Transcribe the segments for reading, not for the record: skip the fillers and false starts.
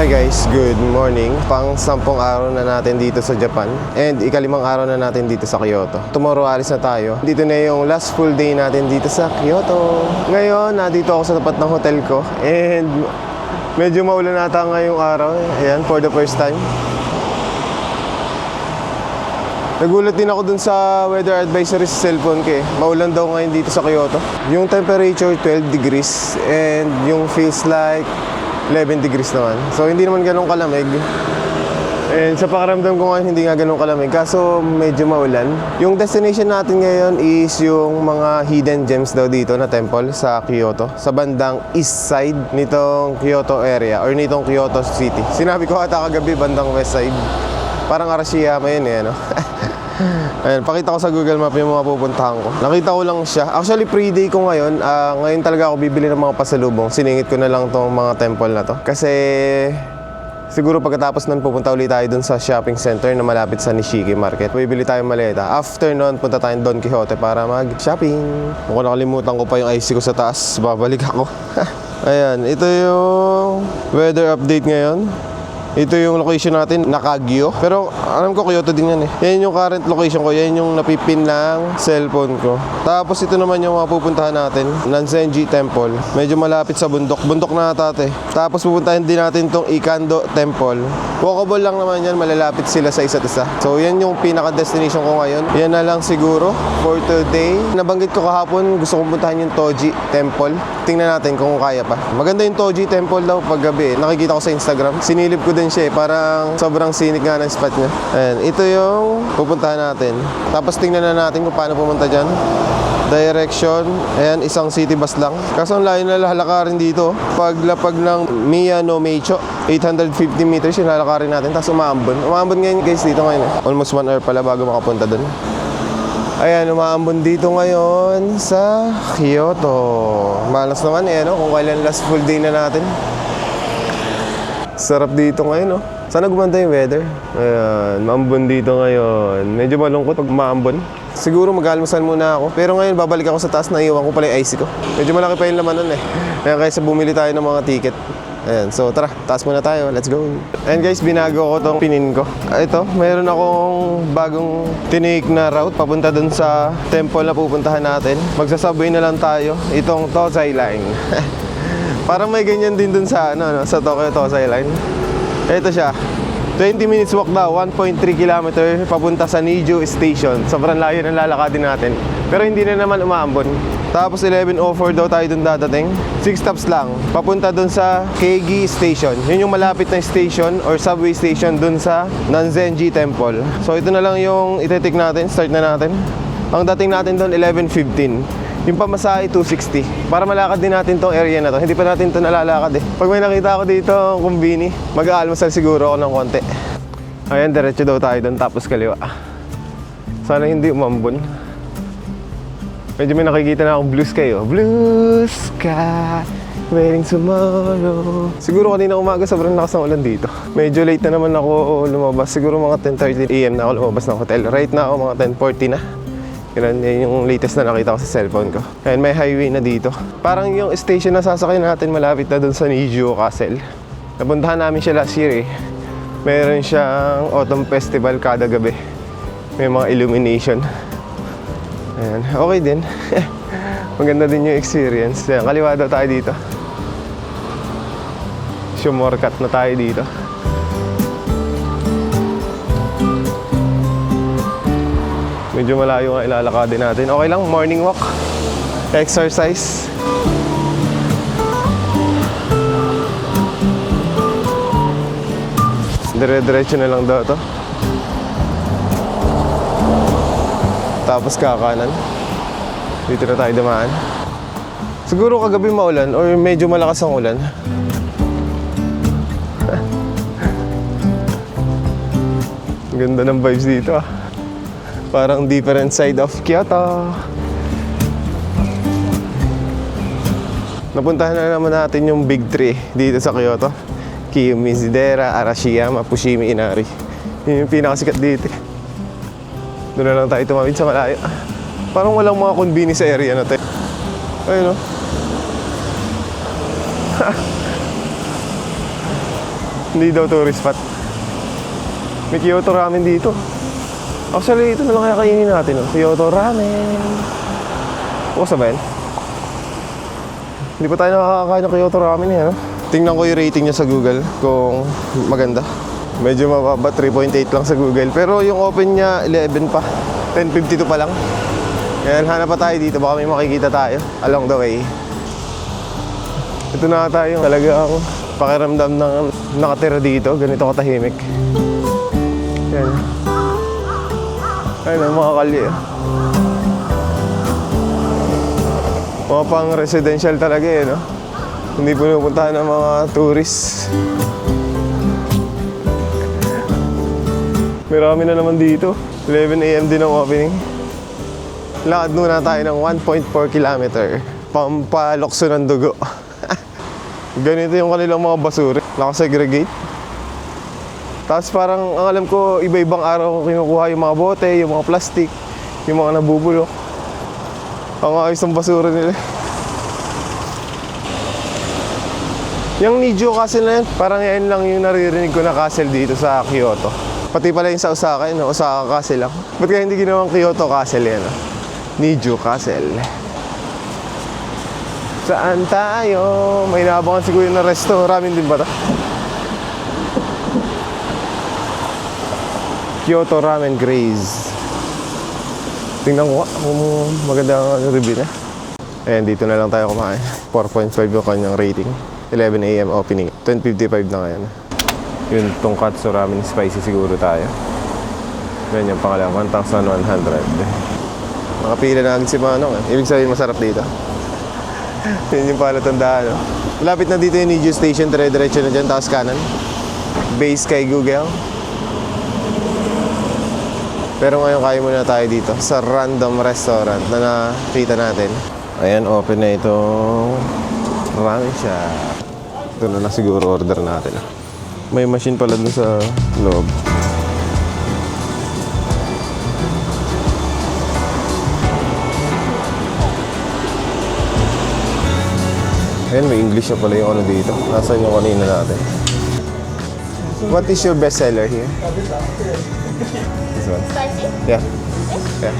Hi guys, good morning. Pang 10 araw na natin dito sa Japan and ika-5 araw na natin dito sa Kyoto. Tomorrow alis na tayo. Dito na yung last full day natin dito sa Kyoto. Ngayon, nandito ako sa tapat ng hotel ko and medyo maulan nata ngayong araw. Ayan, for the first time. Nagulat din ako dun sa weather advisory sa cellphone ko eh. Maulan daw ngayon dito sa Kyoto. Yung temperature 12 degrees and yung feels like 11 degrees naman. So hindi naman ganun kalamig. And sa pakiramdam ko ngayon hindi nga ganun kalamig. Kaso medyo maulan. Yung destination natin ngayon is yung mga hidden gems daw dito na temple sa Kyoto. Sa bandang east side nitong Kyoto area or nitong Kyoto City. Sinabi ko ata kagabi bandang west side. Parang Arashiyama yun eh, ano? Ayan, pakita ko sa Google Map yung mga pupuntahan ko. Nakita ko lang siya. Actually, pre-day ko ngayon. Ngayon talaga ako bibili ng mga pasalubong. Siningit ko na lang tong mga temple na to. Kasi siguro pagkatapos nun, pupunta ulit tayo dun sa shopping center na malapit sa Nishiki Market. Bibili tayong maleta. After nun, punta tayong Don Quixote para mag-shopping. Kung nakalimutan ko pa yung IC ko sa taas, babalik ako. Ayan, ito yung weather update ngayon. Ito yung location natin, Nakagyo. Pero alam ko Kyoto din yan eh. Yan yung current location ko, yan yung napipin ng cellphone ko. Tapos ito naman yung mga pupuntahan natin, Nanzenji Temple. Medyo malapit sa bundok. Bundok na natin. Tapos pupuntahan din natin tong Ikando Temple. Walkable lang naman yan, malalapit sila sa isa't isa. So yan yung pinaka-destination ko ngayon. Yan na lang siguro for today. Nabanggit ko kahapon, gusto kong puntahan yung Toji Temple. Tingnan natin kung kaya pa. Maganda yung Toji Temple daw pag gabi. Nakikita ko sa Instagram. Sinilip ko din siya eh. Parang sobrang scenic nga ng spot niya. Ayan, ito yung pupuntahan natin. Tapos tingnan na natin kung paano pumunta dyan. Direction, ayan, isang city bus lang. Kaso ang layo na lalakarin dito. Paglapag ng Miyano Meicho, 850 meters yung lalakarin natin. Tapos umaambon. Umaambon ngayon guys dito ngayon eh. Almost 1 hour pala bago makapunta dun. Ayan, umaambon dito ngayon sa Kyoto. Malas naman eh, no? Kung kailan last full day na natin. Sarap dito ngayon, no? Sana gumanda yung weather. Ayan, maambon dito ngayon. Medyo malungkot pag maambon. Siguro mag-almusal muna ako. Pero ngayon, babalik ako sa taas. Naiwan ko pala yung IC ko. Medyo malaki pa yung laman nun eh. Kaya kaysa bumili tayo ng mga ticket. Ayan, so tara, taas muna tayo. Let's go. And guys, binago ko tong pinin ko. Ito, mayroon akong bagong tinake na route papunta dun sa temple na pupuntahan natin. Magsasubway na lang tayo. Itong Tozai Line. Parang may ganyan din dun sa, sa Tokyo Tozai Line. Ito siya. 20 minutes walk daw, 1.3 km papunta sa Nijo Station. Sobrang layo ng lalakadin natin. Pero hindi na naman umaambon. Tapos 11:04 daw tayo dun dadating. 6 stops lang. Papunta dun sa Keigi Station. Yun yung malapit na station or subway station dun sa Nanzenji Temple. So ito na lang yung ititik natin. Start na natin. Ang dating natin dun 11:15. Yung pamasahe 260. Para malakad din natin tong area na to. Hindi pa natin to nalalakad eh. Pag may nakita ako dito kumbini, mag-aalmusal siguro ako ng konti. Ayan, diretso daw tayo doon tapos kaliwa. Sana hindi umambon. Medyo may nakikita na akong blue sky oh. Blue sky, waiting tomorrow. Siguro kanina umaga sobrang lakas ng ulan dito. Medyo late na naman ako lumabas. Siguro mga 10:30 AM na ako lumabas ng hotel. Right na ako mga 10:40 na. Yan yung latest na nakita ko sa cellphone ko. And may highway na dito. Parang yung station na sasakay natin malapit na dun sa Nijo Castle. Napuntahan namin siya last year eh. Meron siyang autumn festival kada gabi. May mga illumination. Ayan. Okay din. Maganda din yung experience. Ayan, kaliwa daw tayo dito. Shomorkat na tayo dito. Medyo malayo nga ilalakadin natin. Okay lang, morning walk. Exercise. Dire-diretso na lang daw to. Tapos kakanan. Dito na tayo dumaan. Siguro kagabi maulan or medyo malakas ang ulan. Ganda ng vibes dito ah. Parang different side of Kyoto. Napuntahan na naman natin yung big three dito sa Kyoto. Kiyomizu-dera, Arashiyama, Fushimi Inari. Yun yung pinakasikat dito. Doon na lang tayo tumawid sa malayo. Parang walang mga convenience sa area na tayo. Ayun o. Hindi daw tourist spot. May Kyoto Ramen dito. Actually, ito na lang kaya kainin natin. Oh. Kyoto Ramen. Bukas na ba yan? Hindi pa tayo nakakakain ng Kyoto Ramen eh. No? Tingnan ko yung rating niya sa Google kung maganda. Medyo mababa, 3.8 lang sa Google. Pero yung open niya, 11 pa. 10.52 pa lang. Kaya hanap pa tayo dito. Baka may makikita tayo along the way. Ito na tayo. Talagang pakiramdam ng nakatira dito. Ganito katahimik. Yan. Ayun, mga kalye. Mga pang residential talaga eh, no? Hindi pinupuntahan ng mga tourists. Marami na naman dito. 11 AM din ang opening. Lakad muna tayo ng 1.4 kilometer. Pampalokso ng dugo. Ganito yung kanilang mga basura. Nakasegregate. Tapos parang, ang alam ko, iba-ibang araw ko kinukuha yung mga bote, yung mga plastic, yung mga nabubulok. Ang ayos ng basura nila. Yung Nijo Castle na yan, parang yan lang yung naririnig ko na castle dito sa Kyoto. Pati pala yung sa Osaka, yun, Osaka Castle lang. Ba't kaya hindi ginawang Kyoto Castle yan? Nijo Castle. Saan tayo? May naabangan si Kuya na resto. Ramen din ba ito? Kyoto Ramen Graze. Tingnan ko kung maganda ang review niya. Ayan, dito na lang tayo kumain. 4.5 yung kanyang rating. 11 AM opening. 10.55 na ngayon. Yung tonkatsu ramen spicy siguro tayo. Yan yung pangalan, 1,100. Nakapila na agad si Manong. Ibig sabihin masarap dito. Yun yung palatandaan. Lapit na dito yung Nijo Station. Dire-diretso na dyan, tapos kanan. Base kay Google. Pero ngayon kaya muna tayo dito sa random restaurant na nakita natin. Ayan, open na itong ramen shop. Ito na lang siguro order natin. May machine pala dun sa loob. Ayan, may English na pala yung ano dito. Nasaan yung kanina natin? What is your best seller here? This one? Spicy? Yeah. Yeah.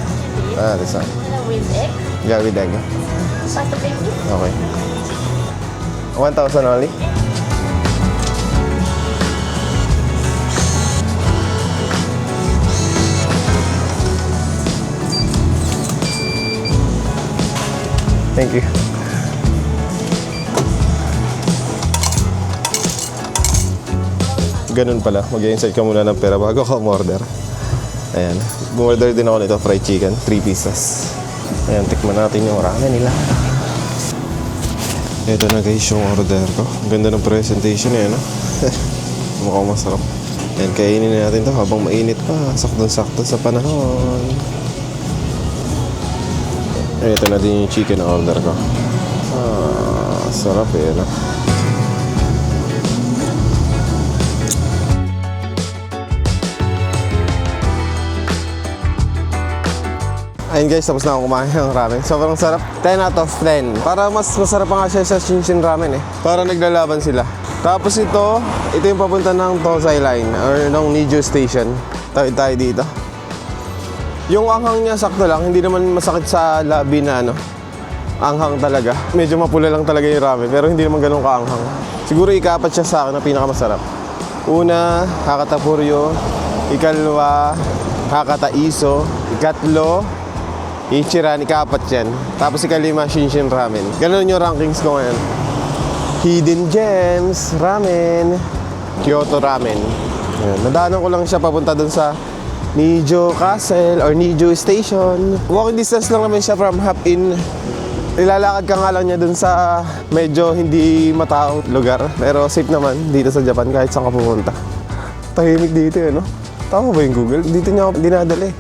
Ah, this one. With egg? Yeah, with egg. Pasta baby? Okay. 1,000 only? Thank you. Ganun pala, mag-insert ka muna ng pera bago ka umorder. Ayan, bumorder din ako nito, fried chicken, 3 pieces. Ayan, tikman natin yung ramen nila. Ito na guys yung order ko. Ang ganda ng presentation eh, no? Mukhang masarap. Ayan, kainin natin to habang mainit pa. Saktong-sakto sa panahon. Ito na din yung chicken na order ko. Ah, sarap eh, no? Ayun guys, tapos na ako kumain ng ramen. Sobrang sarap. 10 out of 10. Para mas masarap pa nga siya sa Shinshin Ramen eh. Para naglalaban sila. Tapos ito yung papunta ng Tosai Line or ng Nijo Station. Tawid tayo dito. Yung anghang niya sakto lang. Hindi naman masakit sa labi na ano. Anghang talaga. Medyo mapula lang talaga yung ramen. Pero hindi naman ganun kaanghang. Siguro ika-apat siya sa akin na pinakamasarap. Una, Hakata Puryo. Ikalwa, Hakata Iso. Ikatlo, Ichiran, ika-apat yan. Tapos ikalima, Shinshin Ramen. Ganun yung rankings ko ngayon. Hidden Gems, Ramen, Kyoto Ramen. Ayan. Nadaanan ko lang siya papunta dun sa Nijo Castle or Nijo Station. Walking distance lang naman siya from Hop-In. Ilalakad ka nga lang niya dun sa medyo hindi mataong lugar. Pero safe naman dito sa Japan kahit saan ka pumunta. Tahimik dito eh, no? Tama ba yung Google? Dito niya ako dinadala eh.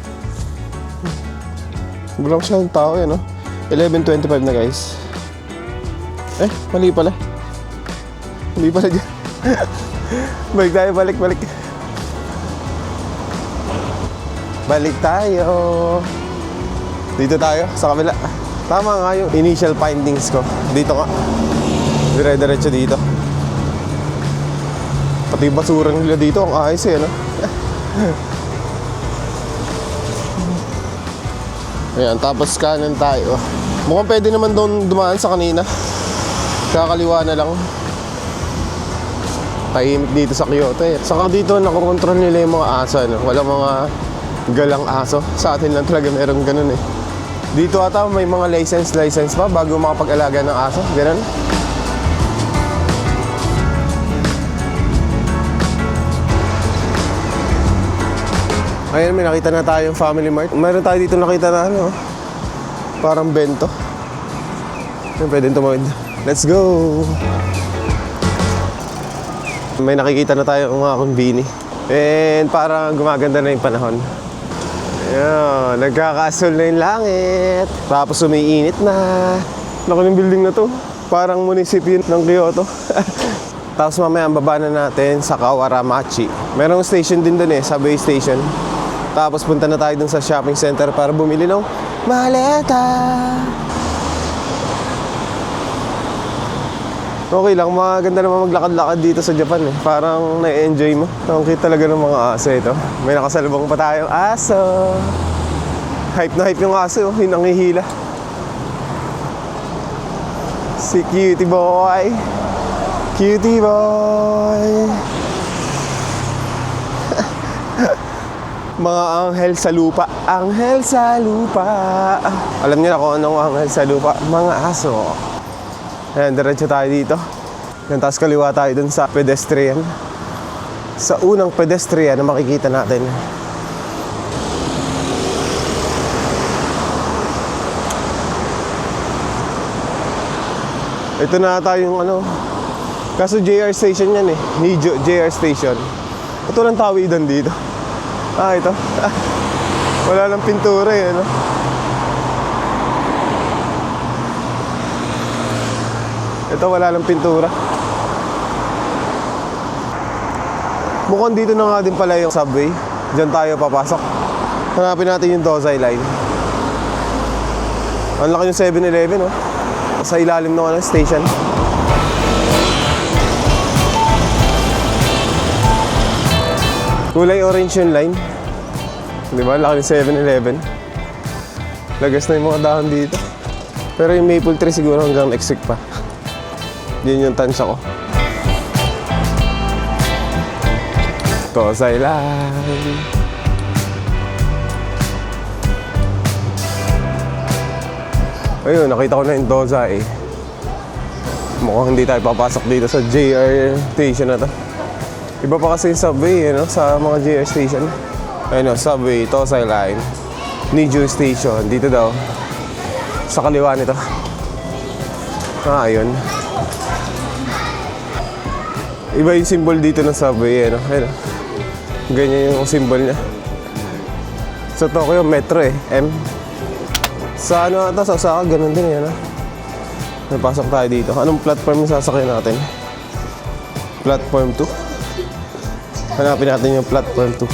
Wala ko siya ng tao yan, no? 11:25 na, guys. Eh, mali pala. Mali pala dyan. Balik tayo, balik. Balik tayo. Dito tayo, sa kabila. Tama nga yung initial findings ko. Dito nga. Dire-diretso dito. Pati yung basura nila dito, ang ayos eh, no? Ayan, tapos kanan tayo. Mukhang pwede naman doon dumaan sa kanina. Kakaliwa na lang. Tahimik dito sa Kyoto eh. Saka dito nakokontrol nila yung mga aso, no? Walang mga galang aso. Sa atin lang talaga meron ganun eh. Dito ata may mga license pa bago makapag-alaga ng aso. Ganun. Ayan, may nakita na tayong Family Mart. Meron tayo dito nakita na ano, parang bento. Ayan, pwede tumawid. Let's go! May nakikita na tayo mga konbini. And parang gumaganda na yung panahon. Ayan, nagkakasol na yung langit. Tapos umiinit na. Laki ng building na to. Parang munisipyo ng Kyoto. Tapos mamaya ang baba na natin sa Kawaramachi. Merong station din dun eh, subway station. Tapos punta na tayo dun sa shopping center para bumili ng maleta. Okay lang, maganda naman maglakad-lakad dito sa Japan eh. Parang na-enjoy mo. Ang cute talaga ng mga aso ito. May nakasalubong pa tayong aso. Hype na hype yung aso, yung nangihila. Si cutie boy. Cutie boy. Mga anghel sa lupa. Anghel sa lupa. Alam niyo na kung anong anghel sa lupa? Mga aso. Ayan, diretso tayo dito. Yan, tapos kaliwa tayo dun sa pedestrian. Sa unang pedestrian na makikita natin. Ito na tayong ano. Kaso JR station yan eh. Nijo JR station. Ito lang tawidan dito. Ah, ito. Wala lang pintura eh, ano? Ito, wala lang pintura. Mukhang dito na nga din pala yung subway. Diyan tayo papasok. Hanapin natin yung Dosai line. Ang laki yung 7-Eleven, oh. Sa ilalim ng station. Kulay orange yung line. Di ba? Laki ng 7-Eleven. Lagas na yung mga dahon dito. Pero yung maple tree siguro hanggang next week pa. Yun yung tansya ko. Dosai line. Ayun, nakita ko na yung Dosai. Mukhang hindi tayo papasok dito sa JR station na to. Iba pa kasi yung subway, sa mga JR station. Ayun, subway, Dosai line, Nijo station, dito daw. Sa kaliwa nito. Ah, ayun. Iba yung symbol dito ng subway, Ayun. Ganyan yung symbol niya. Sa Tokyo, metro eh, M. Sa ano ata, sa Osaka, ganun din eh, May pasok tayo dito. Anong platform yung sasakyan natin? Platform 2. Hanapin natin yung platform 2.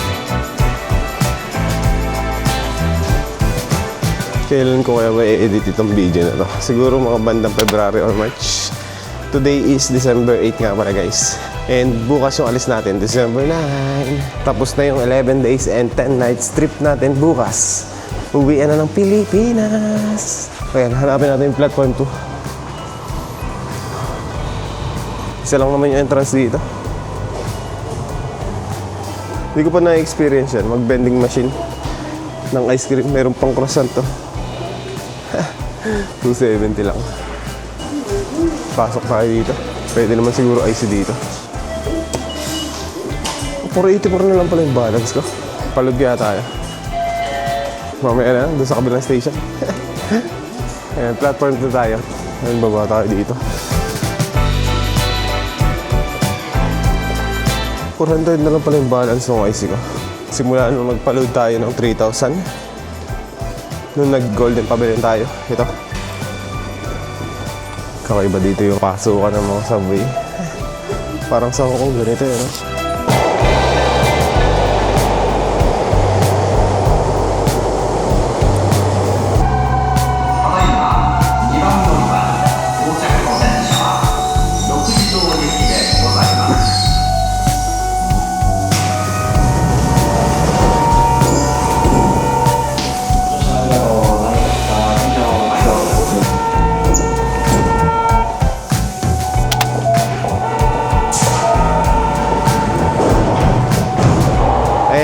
Kailan ko kaya ma-edit itong video na to? Siguro mga bandang February or March. Today is December 8 nga pala guys. And bukas yung alis natin, December 9. Tapos na yung 11 days and 10 nights trip natin bukas. Uwian na ng Pilipinas. Ayan, hanapin natin yung platform 2. Isa lang naman yung entrance dito. Hindi ko pa na-experience yan, mag-vending machine ng ice cream. Meron pang croissant to. 270 lang. Pasok tayo dito. Pwede naman siguro ice dito. 484 na lang pala yung balance ko. Palugya tayo. Mamaya na, doon sa kabilang station. Ayan, platform 2 tayo. Ayan, baba tayo dito. 400 na lang pala yung balance ng IC ko. Simula nung nagpa-load tayo ng 3,000. Nung nag-golden pabili tayo. Ito. Kakaiba dito yung pasukan ng mga subway. Parang sa Hong Kong ganito yun.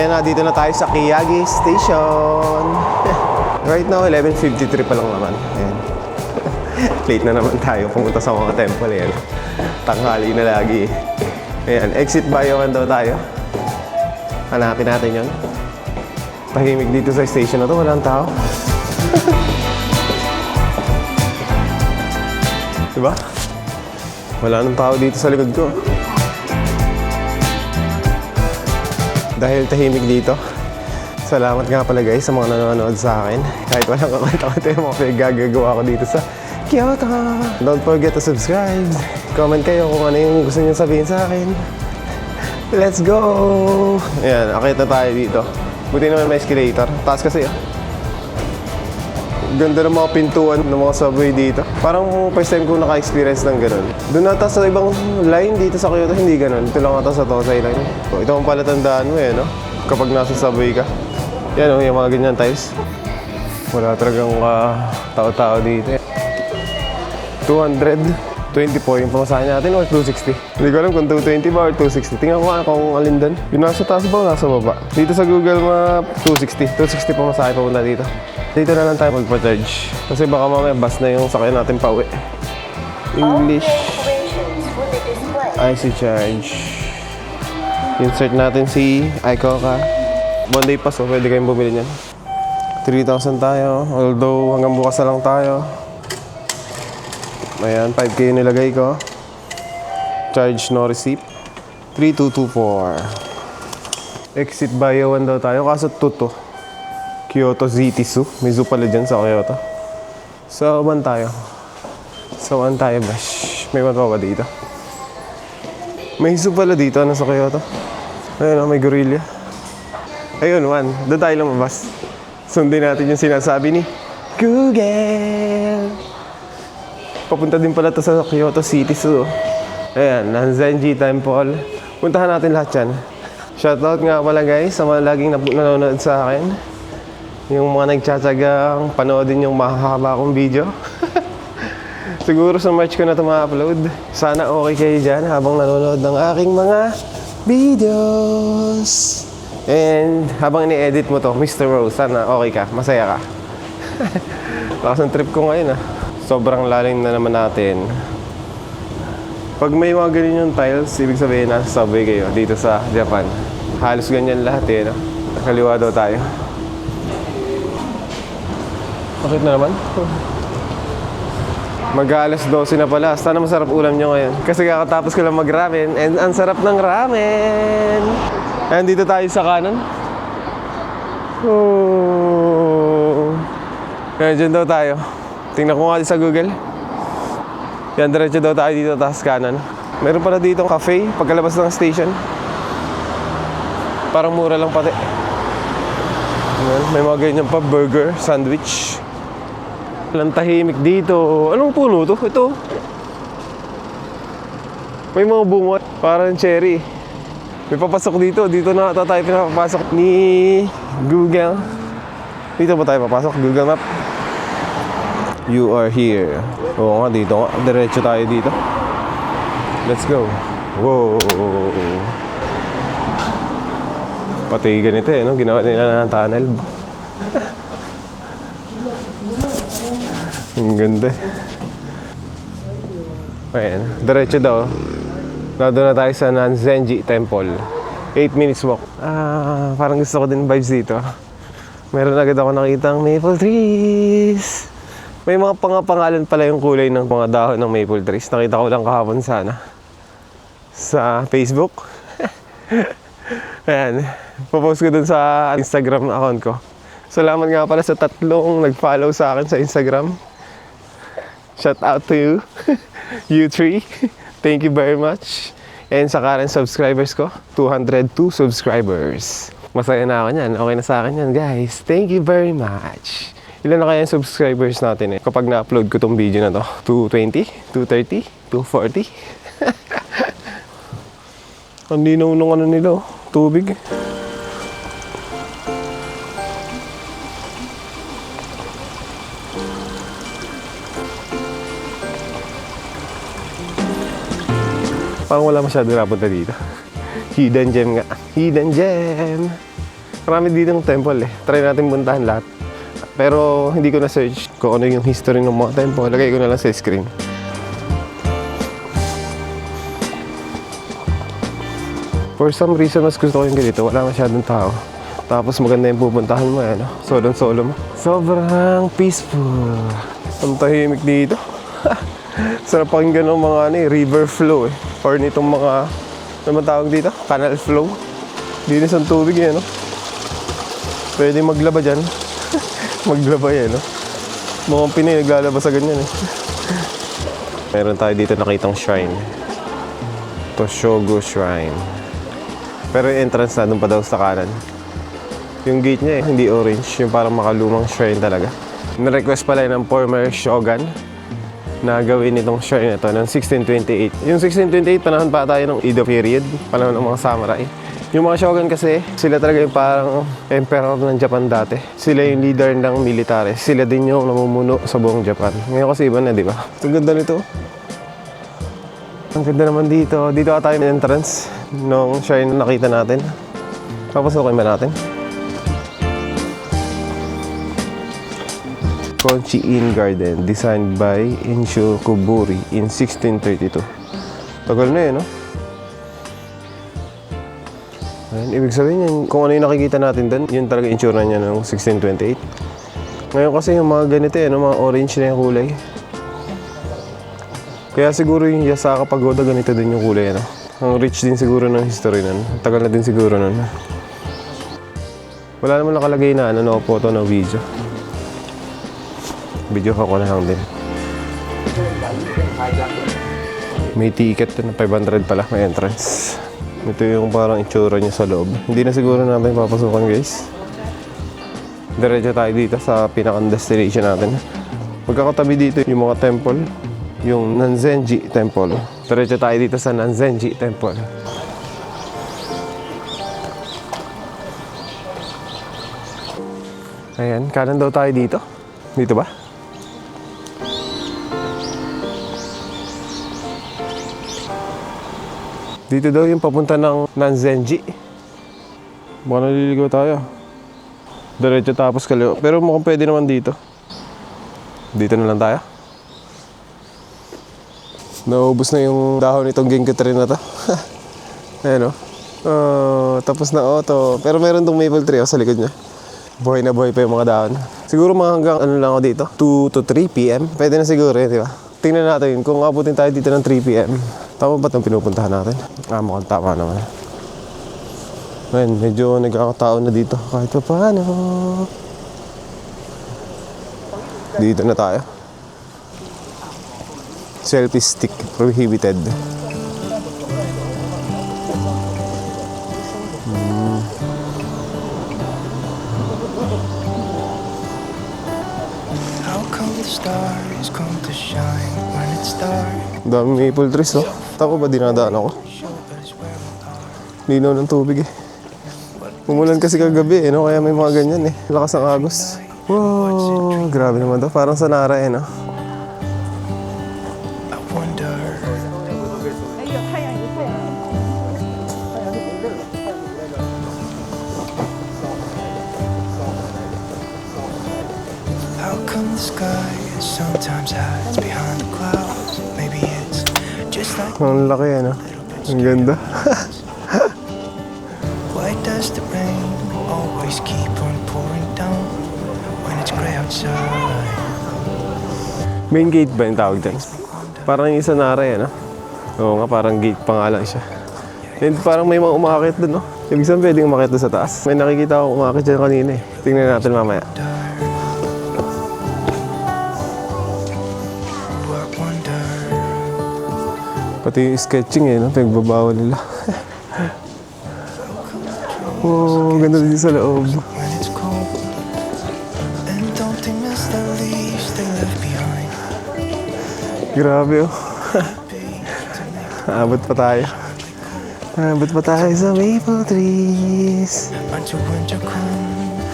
Ayan na, dito na tayo sa Kiyagi Station. Right now, 11:53 pa lang naman. Ayan. Late na naman tayo pumunta sa mga temple. Ayan. Tanghali na lagi. Ayan, exit Bayawan daw tayo. Hanapin natin yon. Tahimik dito sa station na to, walang tao. Diba? Wala nang tao dito sa likod ko. Dahil tahimik dito. Salamat nga pala guys sa mga nanonood sa akin. Kahit walang kakwenta-kwenta yung mga pinagagagawa ko dito sa Kyoto. Don't forget to subscribe. Comment kayo kung ano yung gusto niyo sabihin sa akin. Let's go! Ayan, akit na tayo dito. Buti naman may escalator. Taas kasi Ganda ng mga pintuan ng mga subway dito. Parang first time ko naka-experience ng ganun. Doon nata sa ibang line dito sa Kyoto, hindi ganun. Ito lang ata sa Tosay line. Ito ang palatandaan mo no? Kapag nasa subway ka. Yan yung mga ganyan tiles. Wala talagang tao-tao dito. 220 po yung pamasahe natin or 260. Hindi ko alam kung 220 ba or 260. Tingnan ko nga kung alin doon. Yung nasa taas ba o nasa baba? Dito sa Google Map, 260. 260 pamasahe papunta dito. Dito na lang tayo magpa-charge. Kasi baka mamaya bus na yung sakyan natin pa uwi. English. IC charge. Insert natin si Icoca. One day pass, pwede kayong bumili niyan. 3,000 tayo. Although hanggang bukas na lang tayo. Ayan, 5K yung nilagay ko. Charge no receipt. 3224. Exit Bayawan daw tayo. Kaso Tuto. Kyoto City Zoo. May zoo pala dyan sa Kyoto. So, one tayo. So, one tayo, bash. May one pa ba dito? May zoo pala dito. Ano sa Kyoto? Ayun, may gorilla. Ayun, one. Doon tayo lumabas. Sundin natin yung sinasabi ni Google. Papunta din pala to sa Kyoto City Zoo. Ayan, Nanzenji Temple. Puntahan natin lahat yan. Shoutout nga pala guys sa mga laging nanonood sa akin. Yung mga nagtsatsagang panoodin yung mahahaba kong video. Siguro sa March ko na ito ma-upload. Sana okay kayo dyan habang nanonood ng aking mga videos. And habang ini-edit mo to, Mr. Rose, sana okay ka, masaya ka. Lakas ng trip ko ngayon Sobrang lalim na naman natin. Pag may mga ganyan yung tiles, ibig sabihin nasa subway kayo dito sa Japan. Halos ganyan lahat no? Nakaliwa daw tayo. Bakit na naman? Mag-alas 12 na pala. Sana masarap ulam nyo ngayon. Kasi kakatapos ko lang mag-ramen and ang sarap ng ramen. Ayan, dito tayo sa kanan. Ayan, dyan daw tayo. Tingnan ko nga sa Google. Yan, diretso daw tayo dito, taas kanan. Meron pala dito cafe, pagkalabas ng station. Parang mura lang pati. Ayan, may mga ganyan pa, burger, sandwich. Walang tahimik dito. Anong puno to? Ito. May mga bunga, parang cherry. May papasok dito. Dito na ata tayo pinapapasok ni Google. Dito ba tayo papasok? Google Map. You are here. Oo nga, dito nga. Diretso tayo dito. Let's go. Wow. Pati ganito no? Ginawa nila ng tunnel. Ang ganda. Ayan. Diretso daw. Nandun na tayo sa Nanzenji Temple. 8 minutes walk. Parang gusto ko din vibes dito. Meron agad ako nakitang maple trees. May mga pangalan pala yung kulay ng mga dahon ng maple trees. Nakita ko lang kahapon sana sa Facebook. Ayan. Popost ko dun sa Instagram account ko. Salamat nga pala sa 3 nag-follow sa akin sa Instagram. Shout out to you. You 3. Thank you very much. And sa current subscribers ko, 202 subscribers. Masaya na ako niyan. Okay na sa akin yan, guys. Thank you very much. Ilan na kaya yung subscribers natin kapag na-upload ko tong video na to? 220? 230? 240? Ang linaw nung ano nila, tubig. Parang wala masyado napunta dito. Hidden gem nga. Hidden gem. Marami dito ng temple eh. Try natin puntahan lahat. Pero hindi ko na-search kung ano yung history ng mga temple. Lagay ko na lang sa screen. For some reason, mas gusto ko yung ganito. Wala masyadong tao. Tapos maganda yung pupuntahan mo, ano? Solo-solo mo. Sobrang peaceful. Ang tahimik dito. Sarap pakinggan ng mga river flow eh. Or nitong mga, ano man tawag dito? Canal flow. Dinis ang tubig eh, no? Pwede maglaba dyan. Maglaba yan, no? Mga Pinay naglalaba sa ganyan eh. Meron tayo dito nakitang shrine. Toshogo Shrine. Pero yung entrance na doon pa daw sa kanan. Yung gate niya eh, hindi orange. Yung parang makalumang shrine talaga. Na-request pala ng former shogun na gawin itong shrine na ito ng 1628. Yung 1628, panahon pa tayo ng Edo period. Panahon ng mga samurai. Yung mga shogun kasi, sila talaga yung parang emperor ng Japan dati. Sila yung leader ng military. Sila din yung namumuno sa buong Japan. Ngayon kasi iba na, di ba? Ang ganda nito. Ang ganda naman dito. Dito tayo may entrance nung shrine na nakita natin. Papasukin ba natin? Konchi Inn Garden, designed by Ensho Kobori in 1632. Tagal na no? Ayan, ibig sabihin yan, kung ano yung nakikita natin doon, yun talaga itsura niya noong 1628. Ngayon kasi yung mga ganito mga orange na yung kulay. Kaya siguro yung Yasaka Pagoda ganito din yung kulay, ano? Ang rich din siguro ng history nun. Tagal na din siguro nun. Wala naman nakalagay na no photo, no video. Video ko na lang din. May ticket na 500 pala, may entrance. Ito yung parang itsura niya sa loob. Hindi na siguro natin papasukan, guys. Diretso tayo dito sa pinakang destination natin. Magkakatabi dito yung mga temple. Yung Nanzenji Temple. Diretso tayo dito sa Nanzenji Temple. Ayan, kanan daw tayo dito. Dito ba? Dito daw yung papunta ng Nanzenji. Baka naliligaw tayo. Diretso tapos kaliwa. Pero mukhang pwede naman dito. Dito na lang tayo. Naubos na yung dahon nitong Ginkgo tree na to. Ayan o. Tapos na auto. Pero meron tong maple tree sa likod niya. Buhay na buhay pa yung mga dahon. Siguro mga hanggang ano lang ako dito, 2 to 3 p.m. Pwede na siguro di ba? Tingnan natin kung abutin tayo dito ng 3 p.m. Tama ba itong pinupuntahan natin? Mukhang tama naman. Ayan, medyo nagkakataon na dito. Kahit pa paano. Dito na tayo. Selfie stick prohibited. How come the stars come to shine when it's dark? Dami maple trees, no? Tama ba dinadaan ako? Show us where we are. Linaw ng tubig eh. Umulan kasi kagabi no? Kaya may mga ganyan eh. Lakas ng agos. Wow, grabe naman to. Parang sa Nara eh, no? I wonder. How come the sky sometimes hides behind the clouds? Maybe it's just like Ang laki eh, no? Ang ganda. why does the rain always keep on pouring down when it's gray outside? Main gate ba yung tawag dyan? Parang yung isa Nara eh, no? Oo nga, parang gate pa nga lang siya. And parang may mga umakit dun, no? Ibig sabihin pwedeng umakit doon sa taas. May nakikita ako umakit dyan kanina eh. Tingnan natin mamaya. I wonder. Pati yung sketching eh, no? Pinagbabawal nila. Oh, ganda din sa loob. When it's cold, and don't they miss the leaves they left behind? Grabe oh. Abot pa tayo. Abot pa tayo sa maple trees. Until winter comes,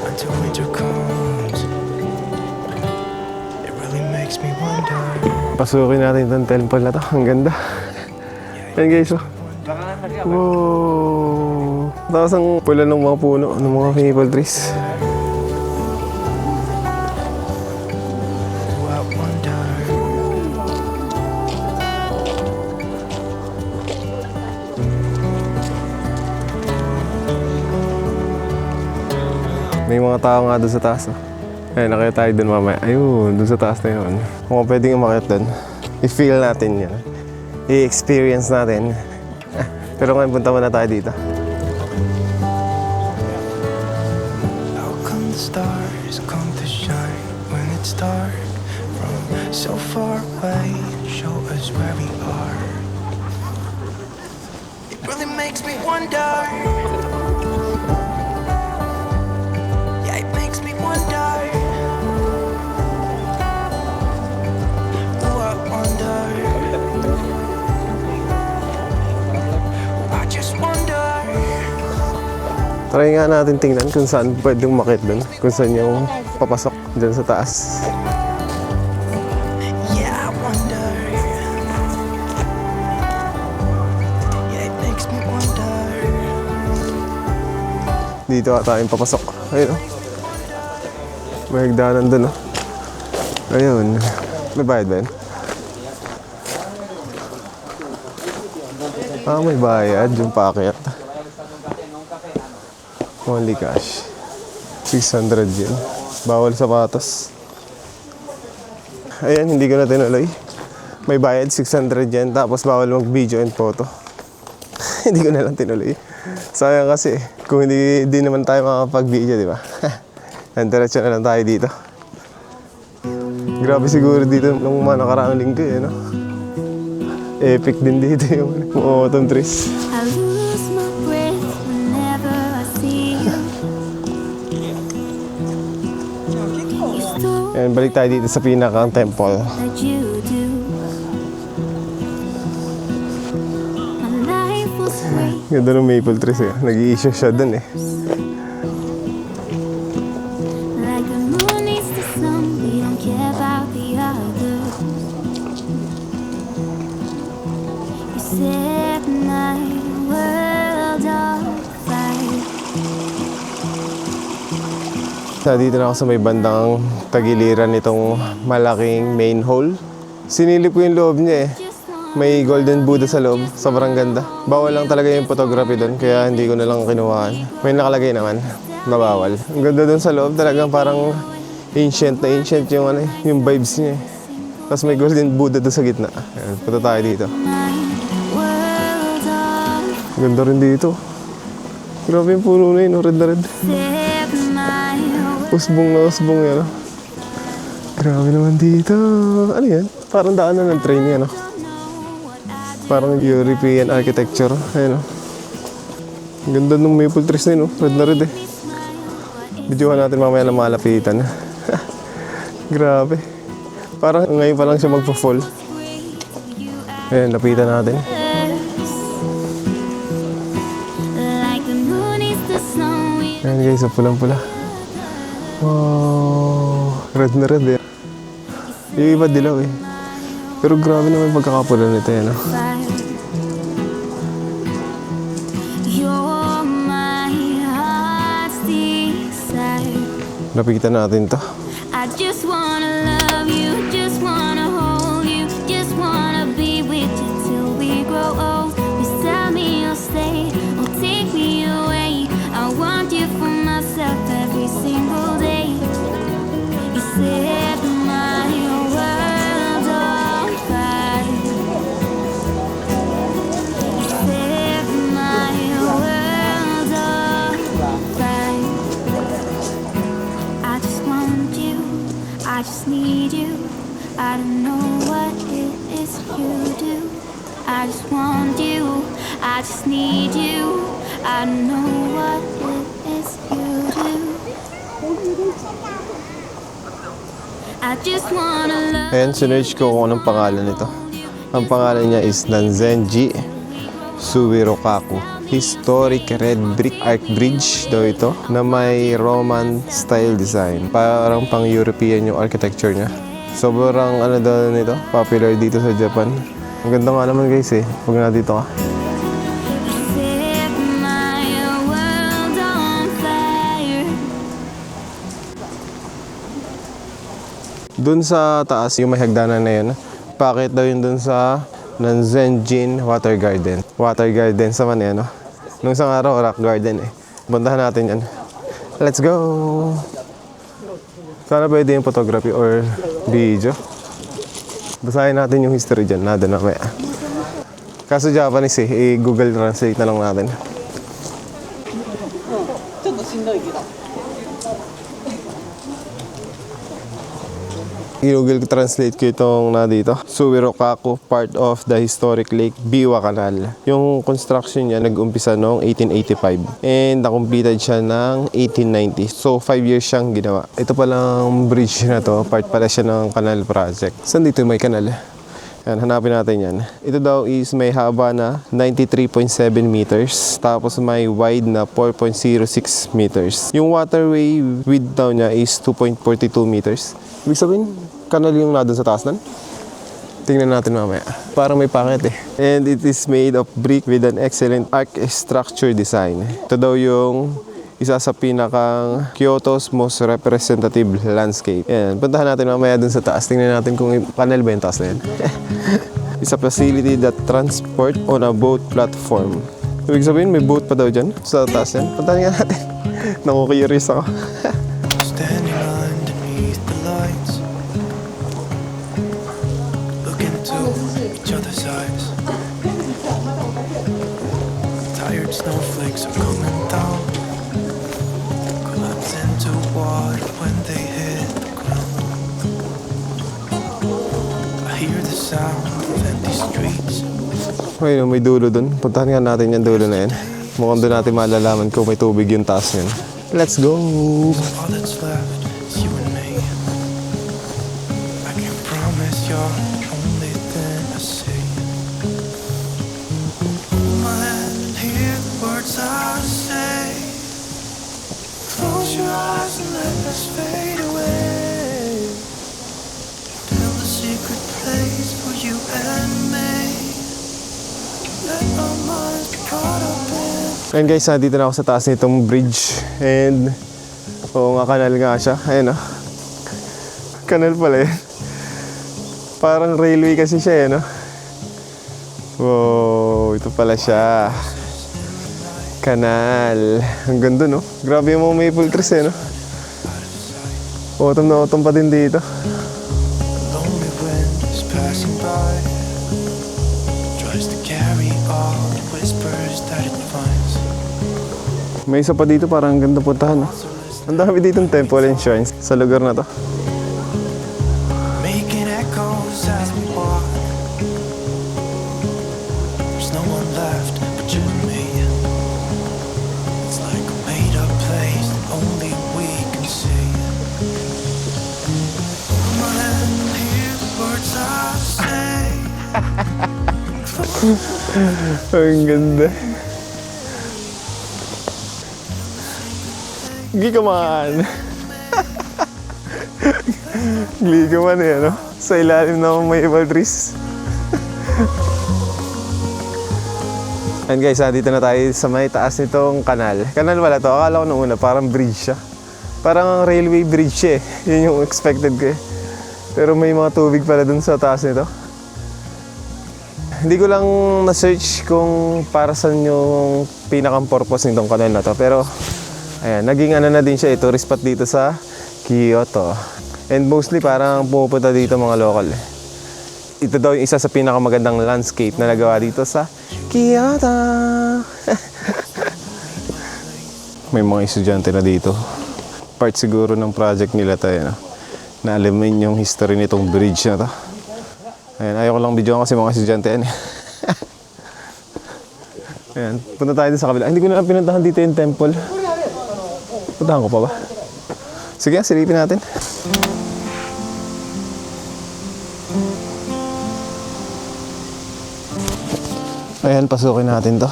until winter comes. It really makes me wonder. Pasukin natin itong temple na to. Ang ganda. Ayan guys oh. Wow. Tapos ang pula ng mga puno, ng mga maple trees. I wonder. May mga tao nga doon sa taas. Oh. Ayun, nakaya tayo doon mamaya. Ayun, doon sa taas na yun. Kung pwedeng umakyat doon, i-feel natin yan. I-experience natin. Pero ngayon, punta muna tayo dito. How come the stars come to shine when it's dark? From so far away, show us where we are. It really makes me wonder. Yeah, it makes me wonder. Oh, I wonder. Oh, I just wonder. Try nga natin tingnan kung saan pwedeng umakyat doon. Kung saan yung papasok dyan sa taas. Yeah, I wonder. Yeah, it makes me wonder. Dito ata yung papasok. Ayun, oh. May hagdanan doon, oh. Ayun. May bayad ba yun? Ah, may bayad. Yung paakyat. Only cash. 600 yun. Bawal sapatos. Ayan, hindi ko na tinuloy. May bayad, 600 yan. Tapos bawal mag-video and photo. Hindi ko na lang tinuloy. Sayang kasi, kung hindi naman tayo makapag-video, di ba? Diretso na lang tayo dito. Grabe siguro dito nung mga nakaraang linggo, eh, no? Epic din dito yung autumn trees. I lose my breath whenever I see you. You stole Ayan, balik tayo dito sa pinakang temple. like you do. My life was great. Ganda ng maple trees, eh. Nag-i-issue siya dun, eh. Like the moon needs the sun, we don't care about the other. You set my world on fire. Dito na ako sa may bandang tagiliran nitong malaking main hall. Sinilip ko yung loob niya, eh. Just want May golden Buddha sa loob. Sobrang ganda. Bawal lang talaga yung photography doon, kaya hindi ko na lang kinuhaan. May nakalagay naman, mabawal. Ang ganda doon sa loob, talagang parang ancient na ancient yung, ano, yung vibes niya. Tapos may golden Buddha doon sa gitna. Ayan, punta tayo dito. my world on Ganda rin dito. Grabe yung puno na yun, red na red. set my world. Usbong na usbong yan. Oh. Grabe naman dito. Ano yan? Parang daanan ng train yan. Oh. Parang European architecture. Ayan, oh. Ang ganda ng maple trees na yun. Oh. Red na red, eh. Videohan natin mamaya na malapitan. Grabe. Parang ngayon pa lang siya magpa-fall. Ayan, lapitan natin. Like the moon is the sun, we Ayan guys, oh, pulang-pula. Wow. Red na red, eh. Yung iba dilaw, eh. Pero grabe naman pagkakapula nito, yan, oh. fire. You're my heart's desire. Lapitan natin to. I just wanna love you, just wanna hold you, just wanna be with you till we grow old. Just tell me you'll stay or take me away. I want you for myself every single day. You set my world on fire. You set my world on fire. I just want you, I just need you. I don't know what it is you do. I just want you, I just need you. I don't know what it is you do. I just wanna love Ayan, sinerge ko kung anong pangalan nito. Ang pangalan niya is Nanzenji Suwirokaku. Historic red brick arch bridge daw ito na may Roman style design. Parang pang European yung architecture niya. Sobrang ano daw nito, popular dito sa Japan. Ang ganda nga naman guys, eh. Pag nandito ka. set my world Dun sa taas, yung may hagdanan na yun, packet daw yun dun sa Nanzenjin Water Garden. Water Garden sa man no? Nung isang araw, rock garden Puntahan natin yan. Let's go! Sana pwede yung photography or video. Basahin natin yung history dyan. Nada na maya. Kaso Japanese i-Google Translate na lang natin. I-Google Translate ko itong na dito. Suwirokaku, part of the historic Lake Biwa Canal. Yung construction niya nag-umpisa noong 1885 and na-completed siya ng 1890. So 5 years siyang ginawa. Ito palang bridge na to, part pala siya ng canal project. Saan dito may canal? Yan, hanapin natin yan. Ito daw is may haba na 93.7 meters. Tapos may wide na 4.06 meters. Yung waterway width daw niya is 2.42 meters. Ibig sabihin, kanal yung na dun sa taas nun? Tingnan natin mamaya. Parang may packet And it is made of brick with an excellent architecture design. Ito daw yung isa sa pinakang Kyoto's most representative landscape. Yan, puntahan natin mamaya dun sa taas. Tingnan natin kung kanal ba yung taas na yan. It's a facility that transport on a boat platform. Ibig sabihin, may boat pa daw dyan sa taas yan. Puntahan nga natin. Naku-curious ako. Standing underneath the lights, look into each other's eyes. Tired snowflakes are coming down, collapse into water when they hit the ground. I hear the sound of empty streets. May dulo dun. Puntahan nga natin yung dulo na yan. Mukhang doon natin malalaman kung may tubig yung taas yun. Let's go! All that's left is you and me. I can promise you're the only thing I see. Hold my hand and hear the words I say. Close your eyes and let us fade away. Build a secret place for you and me. Let our minds be caught up in. Ayan guys, dito na ako sa taas nitong bridge. And, oo nga, kanal nga siya. Ayan kanal pala yan. Parang railway kasi siya Wow, ito pala siya. Kanal. Ang ganda Grabe yung mga maple trees Autumn na autumn pa din dito. Lonely wind is passing by, tries to carry all the whispers that it finds. May isa pa dito, parang ang ganda puntahan Ang dami ditong temple and shrines sa lugar na to. Making echoes as we walk. There's no one left but you and me. It's like a made-up place that only we can see. Hold my hand and hear the words I say. Ang ganda. Gikaman. Gikaman Sa ilalim ng may maple trees. And guys, dito na tayo sa may taas nitong kanal. Kanal pala to. Akala ko nung una, parang bridge siya. Parang railway bridge siya Yun yung expected ko Pero may mga tubig pala dun sa taas nito. Hindi ko lang na-search kung para saan yung pinakang purpose nitong kanal na to. Pero, ayan, naging na din siya tourist spot dito sa Kyoto. And mostly parang pumupunta dito mga local Ito daw yung isa sa pinakamagandang landscape na nagawa dito sa Kyoto. May mga estudyante na dito. Part siguro ng project nila tayo na alamin yung history nitong bridge na to. Ayan, ayoko lang videoan kasi mga estudyante yan Ayan, punta tayo sa kabila. Hindi ko na pinuntahan dito yung temple. Puntahan ko pa ba? Sige, silipin natin. Ayan, pasukin natin to.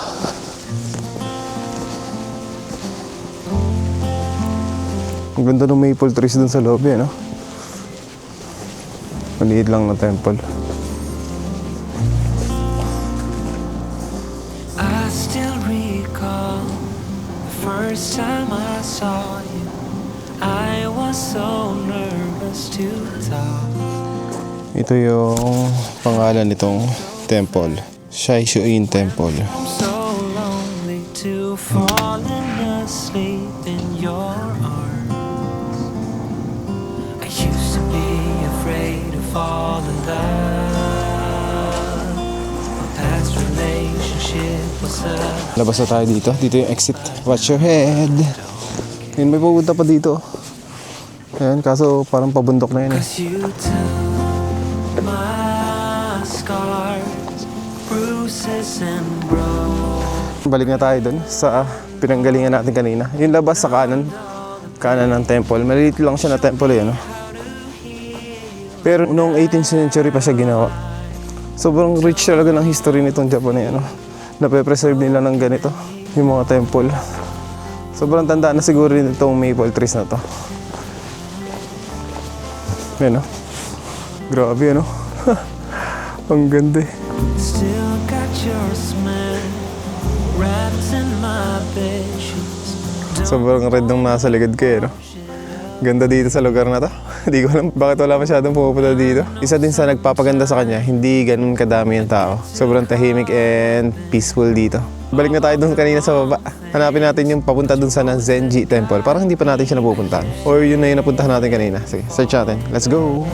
Ang ganda ng maple trees dun sa loob Maliit lang na temple. I still recall the first time I saw you. I was so nervous to talk. Ito yung pangalan nitong temple. Shaishuin Temple. I'm so lonely to falling asleep in your arms. I used to be afraid to fall in love. My past relationship was a Labas na tayo dito. Dito yung exit. Watch your head. Yun, may pupunta pa dito. Ayan, kaso parang pabundok na yun eh. 'cause you took my scars, bruises and broke. Balik na tayo dun sa pinanggalingan natin kanina. Yung labas sa kanan. Kanan ng temple. Maliit lang siya na temple eh, no? Pero noong 18th century pa siya ginawa. Sobrang rich talaga ng history nitong Japan eh, no? Nape-preserve nila ng ganito. Yung mga temple. Sobrang tanda na siguro rin itong maple trees na to. Yan, no? Grabe, ano? Ang ganda eh. Still got your smell wrapped in my bedsheets. Sobrang red nung nasa likod ko eh, no? Ganda dito sa lugar na to. Hindi ko alam bakit wala masyadong pumupunta dito. Isa din sa nagpapaganda sa kanya, hindi ganun kadami yung tao. Sobrang tahimik and peaceful dito. Balik na tayo dun kanina sa baba. Hanapin natin yung papunta dun sa Zenji Temple. Parang hindi pa natin siya napupuntahan. Or yun na yung napuntahan natin kanina. Sige, search natin. Let's go!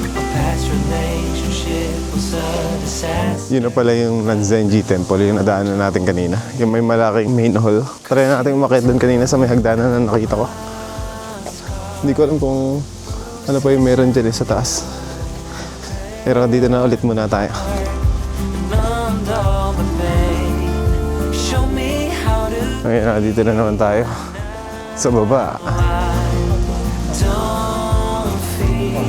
My past relationship was a disaster. Yun na pala yung Zenji Temple, yung nadaanan natin kanina. Yung may malaking main hall. Try natin umakyat dun kanina sa may hagdanan na nakita ko. Hindi ko alam kung ano pa yung meron dyan sa taas. Pero dito na ulit muna tayo. Numbed all the pain. Show me how to Ngayon, dito na naman tayo. Sa baba. don't feel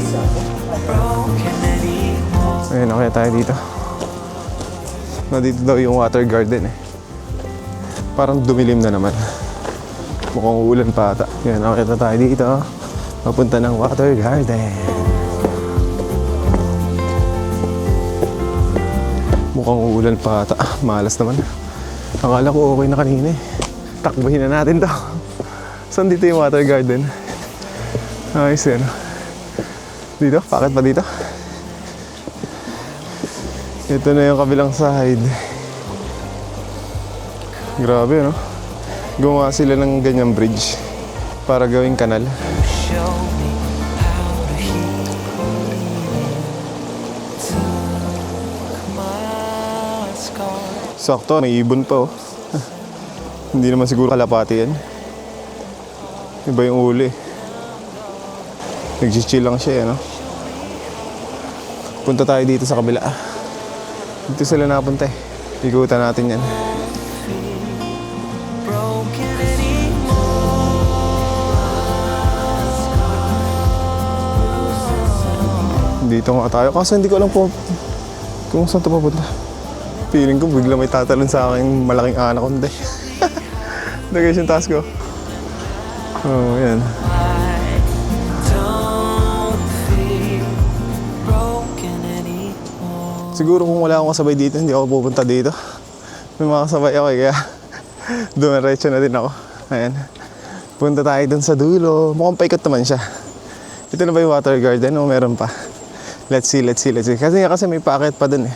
broken anymore. Ayun, kaya tayo dito. Nandito daw yung water garden eh. Parang dumilim na naman. Mukhang uulan pa ata. Yan, nakita tayo dito. Papunta ng water garden. Mukhang uulan pa ata. Malas naman. Akala ko okay na kanina eh. Takbuhin na natin to. Saan dito yung water garden? Ayos yan. Dito? Bakit pa dito? Ito na yung kabilang side. Grabe, no? Gumawa sila ng ganyang bridge para gawing kanal. Show me how to heal. Took my scars. Sakto, may ibon pa oh. Hindi naman siguro kalapati yan. Iba yung uli. Nag-chill lang siya, no? Punta tayo dito sa kabila. Dito sila napunta eh. Ikutan natin yan. Broken anymore. Dito nga tayo. Kaso hindi ko alam kung saan ito papunta. Feeling ko bigla may tatalon sa akin malaking anaconda. Guys, yung taas ko. Oh, yan. I don't feel broken anymore. Siguro kung wala akong kasabay dito, hindi ako pupunta dito. May mga kasabay ako kaya dumiretso na din ako. Ayan. Punta tayo dun sa dulo. Mukhang paikot naman siya. Ito na ba yung water garden o meron pa? Let's see. Kasi may packet pa dun eh.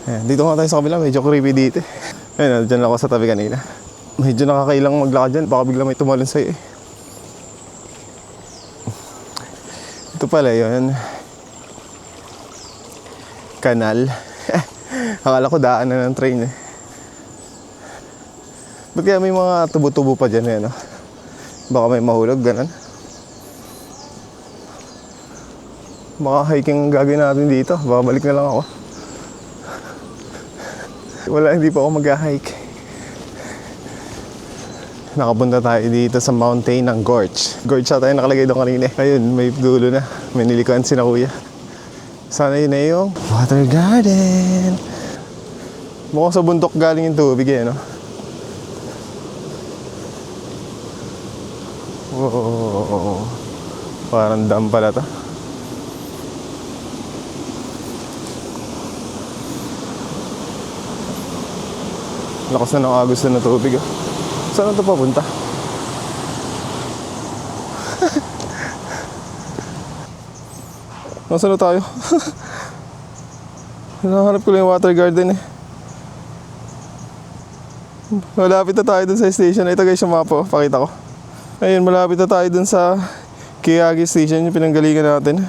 Ayan. Dito nga tayo sa kabila. Medyo creepy dito eh. Ayan, dyan ako sa tabi kanina. Medyo nakakailang maglakad dyan. Baka bigla may tumalon sa'yo eh. Ito pala yun. Kanal. Akala ko daan na ng train eh. Ba't kaya may mga tubo-tubo pa dyan eh, no? Baka may mahulog, ganun. Baka hiking ang gagawin natin dito. Babalik na lang ako. Wala, hindi pa ako mag-hike. Nakapunta tayo dito sa mountain ng Gorge. Gorge sa tayo nakalagay doon kanina. Ayun, may dulo na. May nilikuan si na kuya. Sana yun na yung water garden. Mukhang sa bundok galing yung tubig eh, no? Oo. Parang dam pala to. Lakas na ng agos na ng tubig. Saan ito papunta? Nasaan na tayo? Hinahanap ko lang yung water garden eh. Malapit na tayo dun sa station. Ito guys yung mapa, pakita ko. Ayun, malapit na tayo dun sa Kiyagi Station, yung pinanggalingan natin.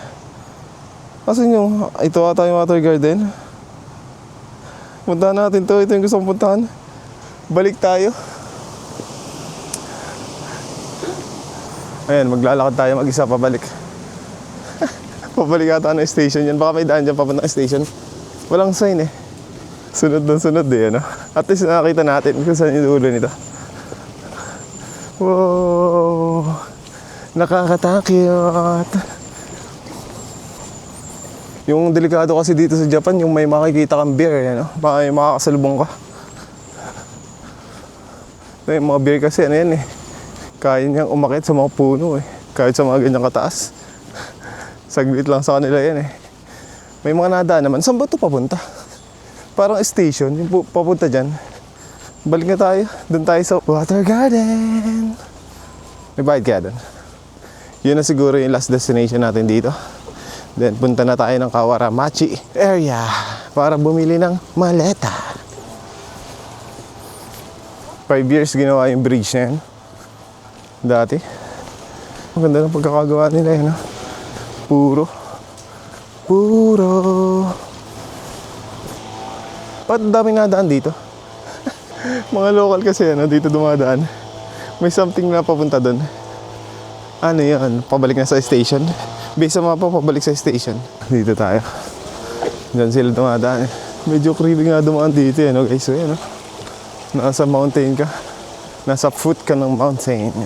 Asan yung, ito ata yung water garden. Puntahan natin to, ito yung gusto kong puntahan. Balik tayo. Ayan, maglalakad tayo mag-isa pabalik. Pabalik ata ng station yan. Baka may daan dyan papunta ng station. Walang sign eh. Sunod ng sunod eh, ano? At least nakakita natin kung saan yung dulo nito. Wow! Nakakatakot! Yung delikado kasi dito sa Japan, yung may makikita kang bear, eh, ano? Baka may makakasalubong ka. Yung mga bear kasi, ano yan eh. Kaya niyang umakit sa mga puno eh. Kahit sa mga ganyang kataas. Saglit lang sa kanila yan eh. May mga nadaan naman. Saan ba ito papunta? Parang station, yung papunta dyan. Balik na tayo. Doon tayo sa water garden. May bayad kaya doon. Yun na siguro yung last destination natin dito. Then punta na tayo ng Kawaramachi area para bumili ng maleta. 5 years ginawa yung bridge na yan. Dati. Ang ganda ng pagkakagawa nila yun. Puro. Ba't daming nadaan dito? Mga local kasi dito dumadaan. May something na papunta doon. Ano yan? Pabalik na sa station. Base sa mapa, pabalik sa station. Dito tayo. Diyan sila dumadaan eh. Medyo creepy nga dumaan dito eh, no guys? So yan, no? Nasa mountain ka. Nasa foot ka ng mountain.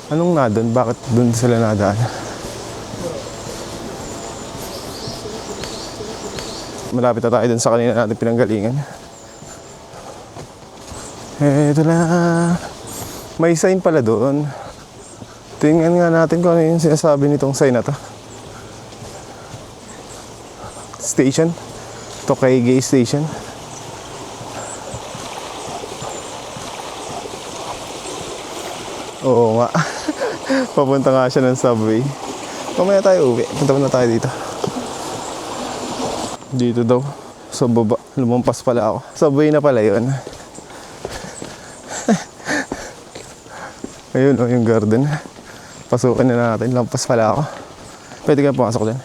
Anong na doon? Bakit doon sila nadaan? Malapit na tayo dun sa kanina natin pinanggalingan. Eto na. May sign pala doon. Tingnan nga natin kung ano yung sinasabi nitong sign na to. Station. Tokaige Station. Oo nga. Papunta nga siya ng subway. Mamaya tayo uwi. Punta na tayo dito. Dito daw, sa baba. Lumampas pala ako. Subway na pala yun. Ayun o, yung garden. Pasukin na natin. Lampas pala ako. Pwede kaya pumasok dyan.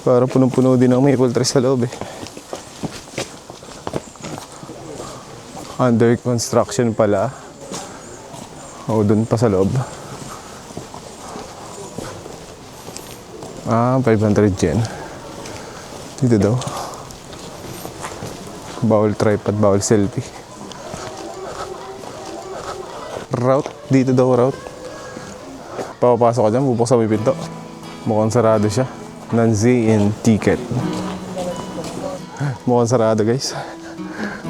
Para punong-puno din ng maple trees sa loob eh. Under construction pala. O, dun pa sa loob. 500 yen. Dito daw. Bawal tripod, bawal selfie. Route. Dito daw route. Papapasok ka dyan, bubuksan mo yung pinto. Mukhang sarado siya. Nanzi in ticket. Mukhang sarado guys.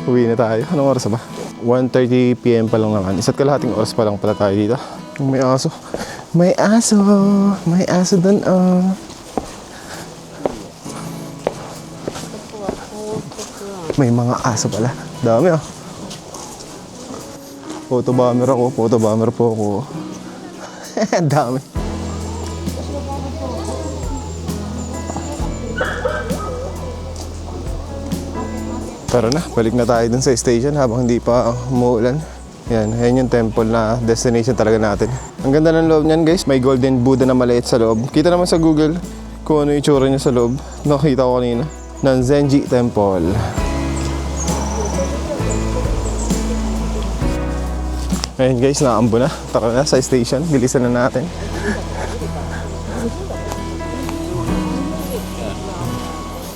Uwi na tayo. Anong oras ba? 1:30 PM pa lang naman. Isa't kalahating oras pa lang pala tayo dito. May aso. May aso. May aso dun oh. May mga aso pala. Dami ah. Photo bomber ako. Photo bomber po ako. Dami. Tara na, balik na tayo dun sa station habang hindi pa umuulan. Yan, ayan yung temple na destination talaga natin. Ang ganda ng loob niyan guys. May golden Buddha na maliit sa loob. Kita naman sa Google kung ano yung itsura niya sa loob. Nakita ko kanina. Nanzenji Temple. Ayun guys, naambo na. Tara na sa station. Bilisan na natin.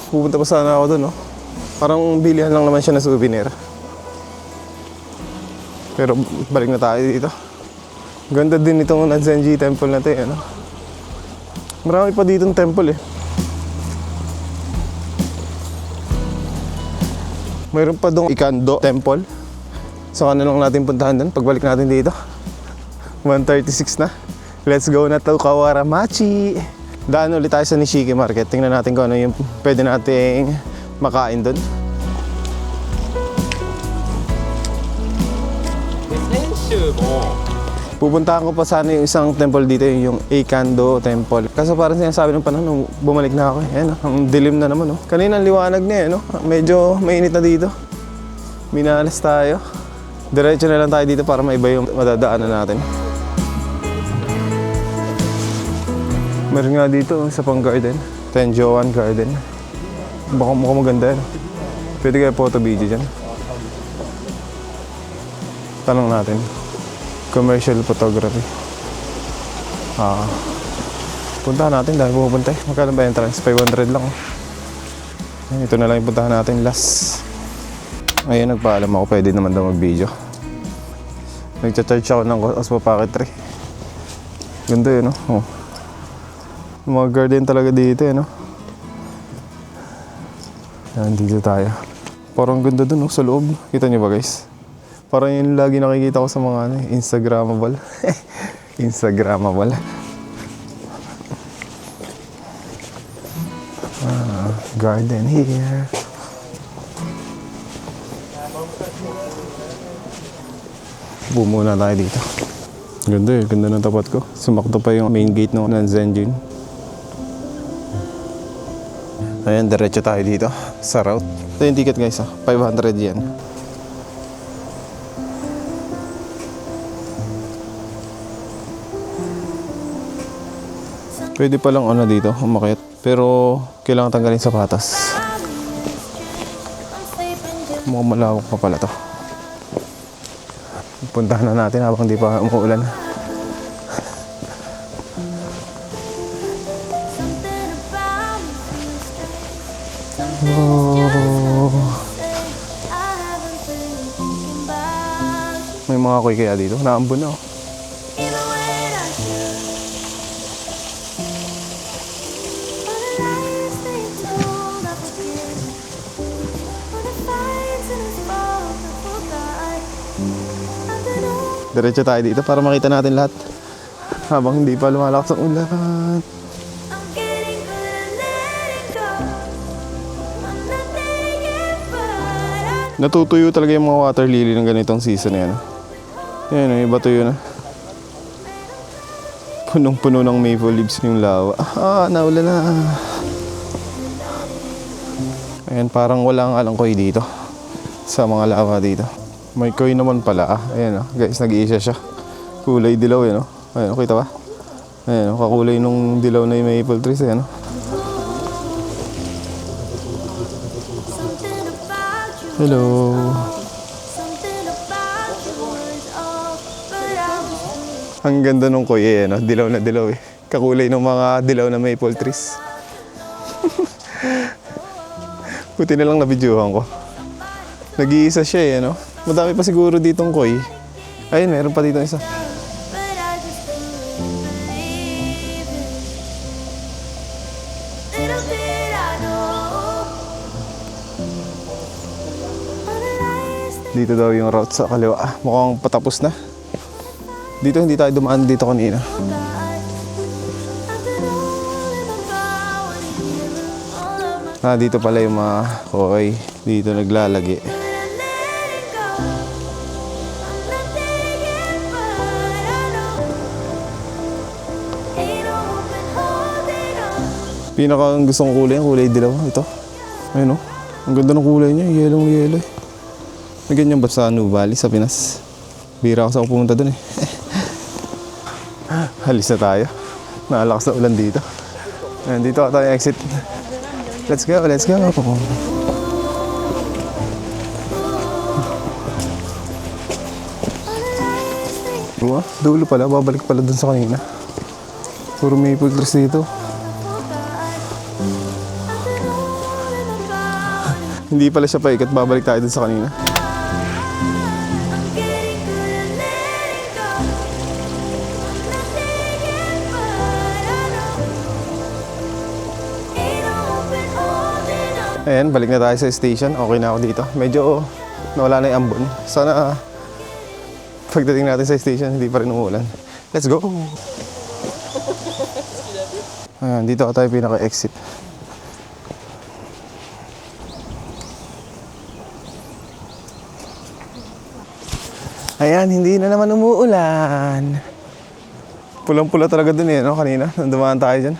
Pupunta pa sana ako doon, no? Parang bilihan lang naman siya na souvenir. Pero balik na tayo dito. Ganda din itong Nanzenji Temple na ito, ano? Marami pa dito ng temple, eh. Mayroon pa dong Ikando Temple. So ano lang natin puntahan doon pagbalik natin dito. 1:36 na. Let's go na to Kawaramachi. Daan ulit tayo sa Nishiki Market. Tingnan natin kung ano yung pwede nating makain doon. Pupuntahan ko pa sana yung isang temple dito, yung Eikando Temple. Kaso parang sinasabi ng panahon nung bumalik na ako. Ayan, ang dilim na naman. Kanina ang liwanag na eh. Medyo mainit na dito. Minalas tayo. Diretso na lang tayo dito para maiba yung madadaanan natin. Meron nga dito sa pang garden. Tenjoan Garden. Baka mukhang maganda yan. Pwede kaya photo video dyan. Tanong natin. Commercial photography. Puntahan natin dahil pupunta eh. Magkano ba entrance? 500 lang. Ito na lang yung puntahan natin last. Ngayon nagpaalam ako pwede naman daw mag-video. Nagcha-charge ako ng Osmo Pocket 3. Ganda yun, no? Oh. Mga garden talaga dito, eh, no? Yan, dito tayo. Parang ganda dun, no? Sa loob. Kita nyo ba, guys? Parang yun lagi nakikita ko sa mga Instagrammable. Instagrammable. Garden here. Bumuna tayo dito. Ganda eh, ganda ng tapat ko. Sumakto pa yung main gate ng Zenjin. Ayan, diretso tayo dito sa route. Ito yung ticket guys, 500 yen. Pwede palang dito, umakyat. Pero kailangan tanggalin sapatas. Mukhang malawak pa pala to. Puntahan na natin habang di pa umuulan. May mga koy kaya dito. Naambon na. Diretso tayo dito para makita natin lahat habang hindi pa lumalakas ang ulan. Natutuyo talaga yung mga water lily ng ganitong season yan. Yan, iba tuyo na. Punong-puno ng maple leaves yung lawa. Naulan na. Ayan, parang walang alangkoy dito sa mga lawa dito. May koy naman pala. Ayan guys, nag-iisa siya. Kulay dilaw yan. Ayan, kita ba? Ayan, kakulay nung dilaw na yung maple trees. Ayan. Hello. Ang ganda nung koy. Ayan, dilaw na dilaw eh. Kakulay ng mga dilaw na maple trees. Buti na lang na-videohan ko. Nag-iisa siya eh, no? Madami pa siguro ditong koy. Ayun, meron pa dito isa. Dito daw yung route sa kaliwa. Mukhang patapos na. Dito hindi tayo dumaan dito kanina. Dito pala yung mga koy. Dito naglalagi. Pinaka gusto kong kulay, kulay dilaw. Ito. Ayun ang ganda ng kulay niya. Yellow. May ganyan ba sa Nuvali, sa Pinas? Bira ako sa ako pumunta dun eh. Halis na tayo. Nakalakas na ulan dito. Ayan, dito tayo exit. Let's go. Dulo pala, babalik pala dun sa kanina. Puro maple trees dito. Hindi pala siya paikat, babalik tayo dun sa kanina. Ayan, balik na tayo sa station. Okay na ako dito. Medyo nawala na yung ambon. Sana pagdating natin sa station, hindi pa rin umuulan. Let's go! Ayan, dito tayo pinaka-exit. Ayan, hindi na naman umuulan. Pulang-pula talaga dun eh, no? Kanina, nung dumaan tayo dyan.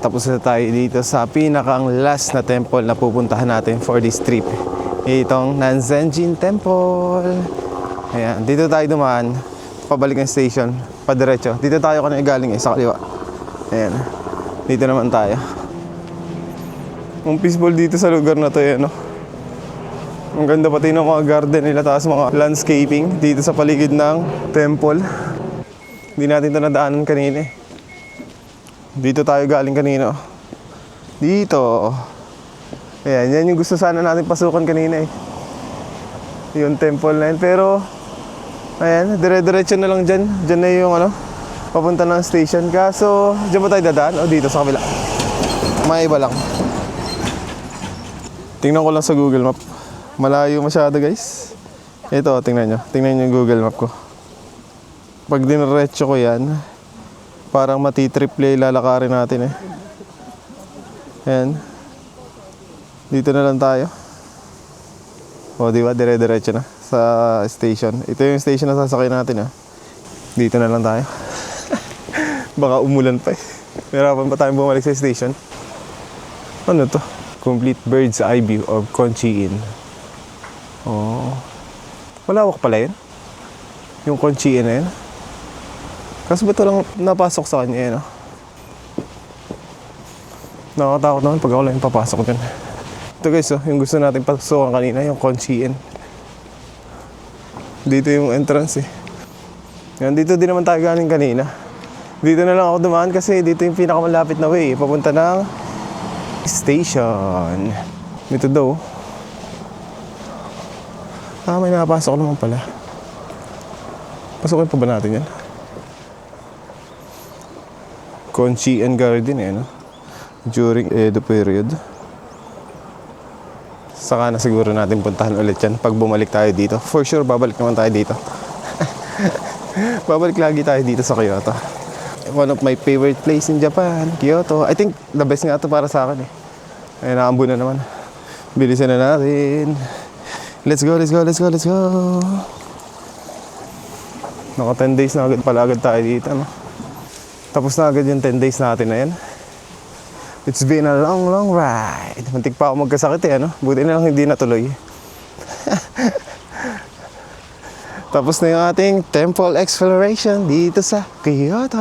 Tapos na tayo dito sa pinakang last na temple na pupuntahan natin for this trip. Itong Nanzenjin Temple. Ayan, dito tayo dumaan. Pabalik ang station, padiretso. Dito tayo kanina galing eh, sa kaliwa. Ayan, dito naman tayo. Ang peaceful dito sa lugar na to eh, no? Ang ganda pati ng mga garden nila, tapos mga landscaping dito sa paligid ng temple. Hindi natin ito nadaanan kanina eh. Dito tayo galing kanina. Dito. Ayan, yan yung gusto sana natin pasukan kanina eh. Yung temple na yun. Pero, ayan, dire-diretso na lang dyan. Dyan na yung ano, papunta ng station. Kaso, dyan ba tayo dadaan? O dito sa kabila? May iba lang. Tingnan ko lang sa Google Map. Malayo masyado guys. Ito, tingnan nyo. Tingnan nyo yung Google Map ko. Pag diniretso ko yan, parang matitriple lalakarin natin eh. Ayan. Dito na lang tayo. O diba, dire-diretso na sa station. Ito yung station na sasakay natin. Dito na lang tayo. Baka umulan pa eh. Mahirapan pa tayong bumalik sa station. Ano to? Complete bird's eye view of Conchi Inn. Oh. Malawak pala yun. Yung Conchi Inn na yun. Kasi ba ito lang napasok sa kanya yun? Nakakatakot naman pag ako lang yung papasok dyan. Ito guys, yung gusto natin pasukan kanina, yung Conchi Inn. Dito yung entrance eh. Yan, dito din naman tayo galing kanina. Dito na lang ako dumaan kasi dito yung pinakamalapit na way. Papunta ng station. Ito daw. May nakapasok naman pala. Pasukin pa ba natin yan? Conchi Inn Garden eh, no? During Edo period. Saka na siguro natin puntahan ulit yan pag bumalik tayo dito. For sure, babalik naman tayo dito. Babalik lagi tayo dito sa Kyoto. One of my favorite place in Japan, Kyoto. I think the best nga ito para sa akin eh. Ay, naambo na naman. Bilisan na natin. Let's go, let's go, let's go, let's go. Naka 10 days na agad pala agad tayo dito, no? Tapos na agad yung 10 days natin na yan. It's been a long, long ride. Muntik pa ako magkasakit eh, ano? Buti na lang hindi natuloy. Tapos na yung ating temple exploration dito sa Kyoto.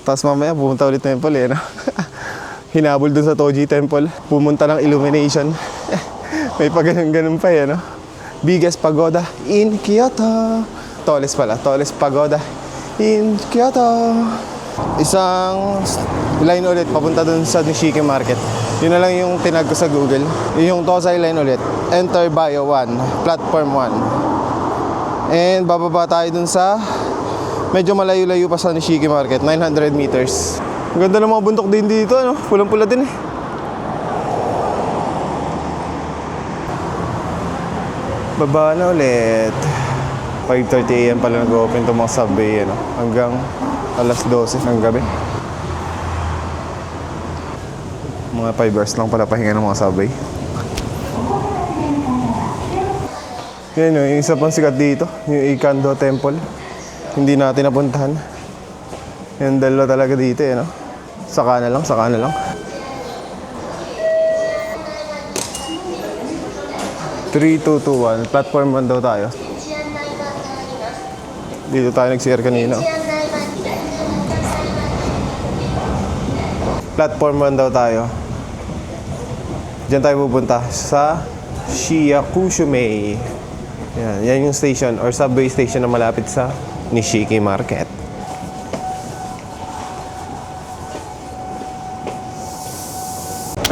Tapos mamaya pumunta ulit temple eh, no? Hinabol dun sa Toji Temple. Pumunta ng illumination. May pa ganun pa eh, no? Biggest pagoda in Kyoto. Tallest pala. Tallest pagoda in Kyoto. Isang line ulit papunta dun sa Nishiki Market. Yun na lang yung tinag ko sa Google. Yung Tozai line ulit. Enter Bio 1. Platform 1. And bababa tayo dun sa medyo malayo-layo pa sa Nishiki Market. 900 meters. Ang ganda ng mga bundok din dito, ano? Pulang-pula din eh. Baba na ulit. 5:30 AM pala nag-open itong mga subway, ano? Hanggang alas 12 ng gabi. Mga 5 hours lang pala pahinga ng mga subway. Yan yung isa pang sikat dito, yung Ikando Temple. Hindi natin napuntahan. Yung dalawa talaga dito eh, no? Saka na lang, saka na lang. Three, 2, 2, 1. Platform 1 daw tayo. Dito tayo nag-CR kanina. Platform 1 daw tayo. Diyan tayo pupunta sa Shiyakushumei. Yan yung station or subway station na malapit sa Nishiki Market.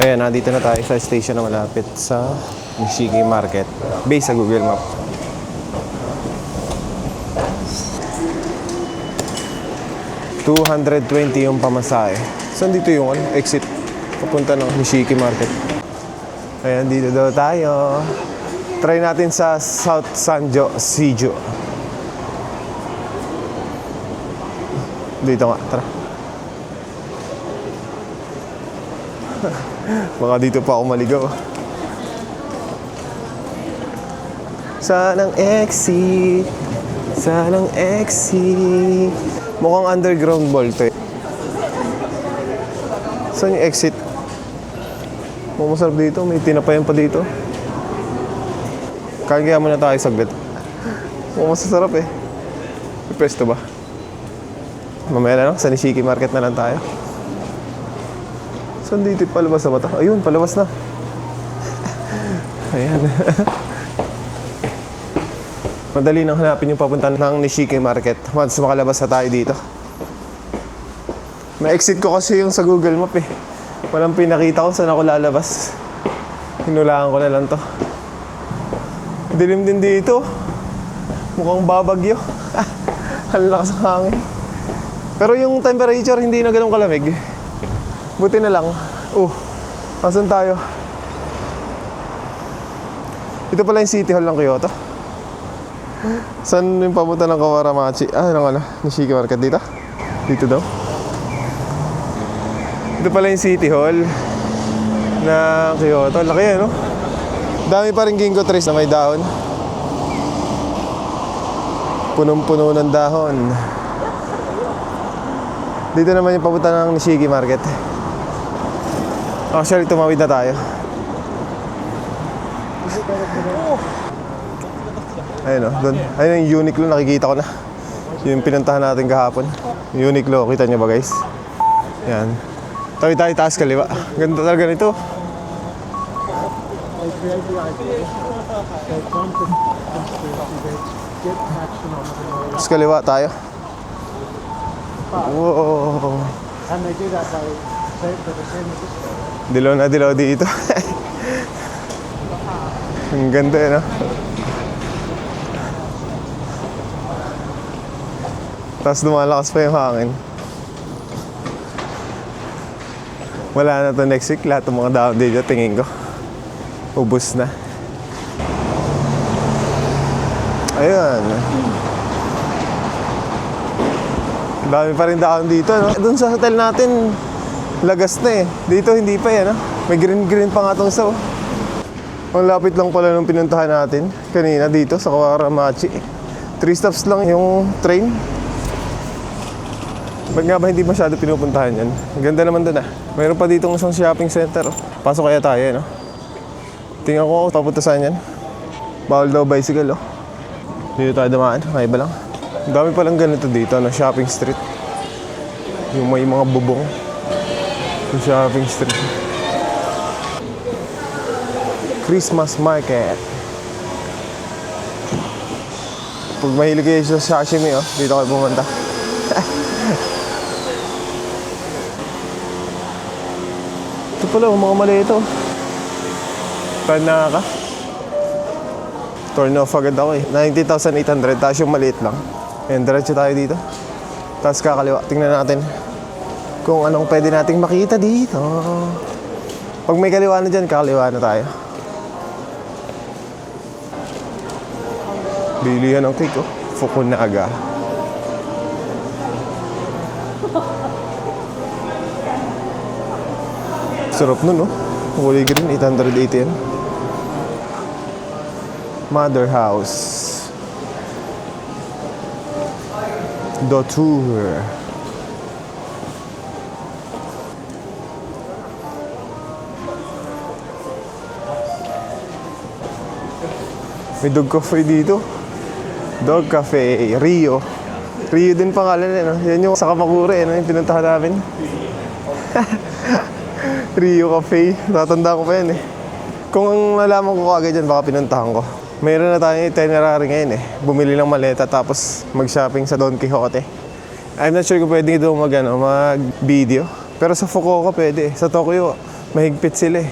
Ayan, nandito na tayo sa station na malapit sa Nishiki Market. Based sa Google Map. $220 yung pamasahe. Saan dito yung exit? Papunta ng Nishiki Market. Ayan, dito daw tayo. Try natin sa South Sanjo, Shijo. Dito nga, tara. Baka dito pa ako maligaw. Sanang exit. Sanang exit. Mukhang underground mall to eh. Saan yung exit? Mukhang masarap dito. May tinapayan pa dito. Kain kaya muna tayo saglit. Mukhang masasarap eh. May pwesto ba? Mamaya na lang, sa Nishiki Market na lang tayo. Saan dito? Palabas na ba ito? Ayun, palabas na. Ayan. Madali nang hanapin yung papunta ng Nishiki Market once makalabas na tayo dito. Na-exit ko kasi yung sa Google Map eh. Walang pinakita kung saan ako lalabas. Hinulaan ko na lang to. Dilim din dito. Mukhang babagyo. Ang lakas ng hangin. Pero yung temperature hindi na ganun kalamig. Buti na lang. Asan tayo? Ito pala yung City Hall ng Kyoto. Saan yung papunta ng Kawaramachi? Nishiki Market dito? Dito daw. Ito pala yung City Hall na Kyoto. Laki no? Dami pa rin ginkgo trees na may dahon. Punong-puno ng dahon. Dito naman yung papunta ng Nishiki Market. Actually, tumawid na tayo. Ayun o, doon. Ayun yung Uniqlo, nakikita ko na. Yung pinuntahan natin kahapon. Uniqlo, kita nyo ba guys? Yan. Tawid tayo taas kaliwa. Ganda talaga nito. Taas kaliwa tayo. Wow. Dilaw na dilaw dito. Ang ganda eh, no? Tapos lumalakas pa yung hangin. Wala na to next week. Lahat ng mga dahon dito, tingin ko ubos na. Ayan. Dami pa rin dahon dito, no? Doon sa hotel natin, lagas na eh. Dito hindi pa yan, no? May green-green pa nga itong isa, oh. Ang lapit lang pala nung pinuntahan natin kanina dito sa Kawaramachi. 3 stops lang yung train. Ba't nga ba hindi masyado pinupuntahan yan? Ang ganda naman doon ah. Mayroon pa dito isang shopping center, oh. Pasok kaya tayo, no? Tingnan ko papunta saan yan. Bawal daw bicycle, oh. Dito tayo dumaan, may iba lang. Ang dami palang ganito dito, no? Shopping street. Yung may mga bubong. Yung shopping street. Christmas market. Pag mahilig kayo sa sashimi, oh, dito kayo pumunta. Ito pala, mga mali ito. Pana ka. Turn off agad ako eh. 90,800, tapos yung maliit lang. Ayan, diretso tayo dito. Tapos kakaliwa. Tingnan natin kung anong pwede nating makita dito. Pag may kaliwa na dyan, kakaliwa na tayo. Bilihan ng cake, oh. Fukunaga. Sarap nun, oh. Kulay green, 880 yan. Mother House. The Tour. May dog cafe dito. Dog Cafe, Rio. Rio din pangalan eh, no? Yan yung sa Kamakura eh, no? Yung pinuntahan namin. Rio Cafe. Tatanda ko pa yan eh. Kung nalaman ko agad dyan, baka pinuntahan ko. Mayroon na tayong itinerary ngayon eh. Bumili ng maleta tapos mag-shopping sa Don Quixote. I'm not sure kung pwede ito mag-video. Pero sa Fukuoka pwede eh. Sa Tokyo, mahigpit sila eh.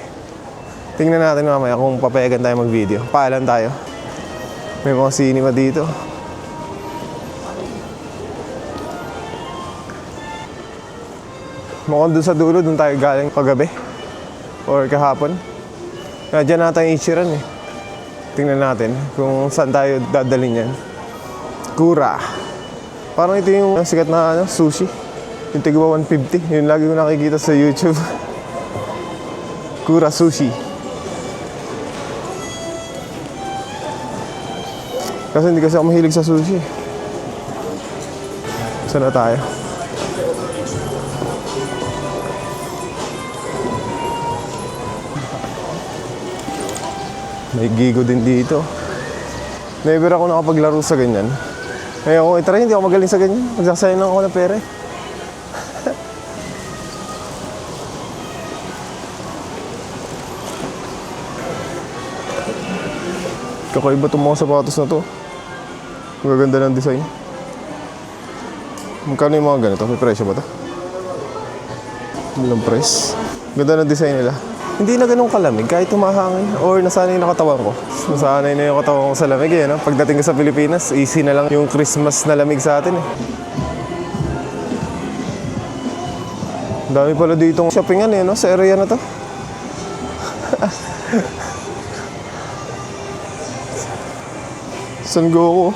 Tingnan natin mamaya kung papayagan tayo mag-video. Paalam tayo. May mga cinema dito. Mukhang dun sa dulo, dun tayo galing kagabi. Or kahapon. Diyan natin yung Ichiran eh. Tingnan natin kung saan tayo dadalhin yan. Kura. Parang ito yung sikat na sushi. Yung tigwa 150. Yun lagi ko nakikita sa YouTube. Kura Sushi. Kasi hindi kasi ako mahilig sa sushi. Saan na tayo? May gigo din dito. Never ako nakapaglaro sa ganyan. Ngayon ko itry, hindi ako magaling sa ganyan. Magsasayang lang ako ng pera eh. Kakaiba itong mga sapatos na to. Ang gaganda ng design. Magkano yung mga ganito? May presyo ba ito? Walang price. Ganda ng design nila. Hindi na ganun kalamig kahit humahangin or nasanay na katawan ko. Nasanay na yung katawan ko sa lamig eh. No? Pagdating ko sa Pilipinas, easy na lang yung Christmas na lamig sa atin eh. Ang dami pala ditong shoppingan eh, no? Sa area na to. San Goku?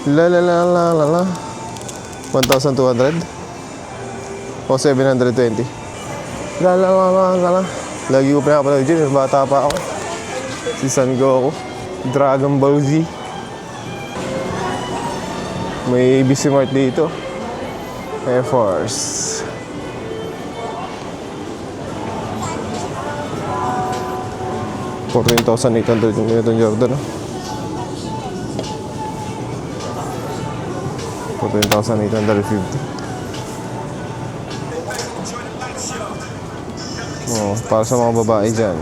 La la la la la la. 1,200? O 720? La la la la la la. Lagi ko pinapanood dyan, bata pa ako. Si San Goku, Dragon Ball Z. May ABC Mart dito. Air Force. $14,800 yung ganitong Jordan. 14,850. Oh, para sa mga babae dyan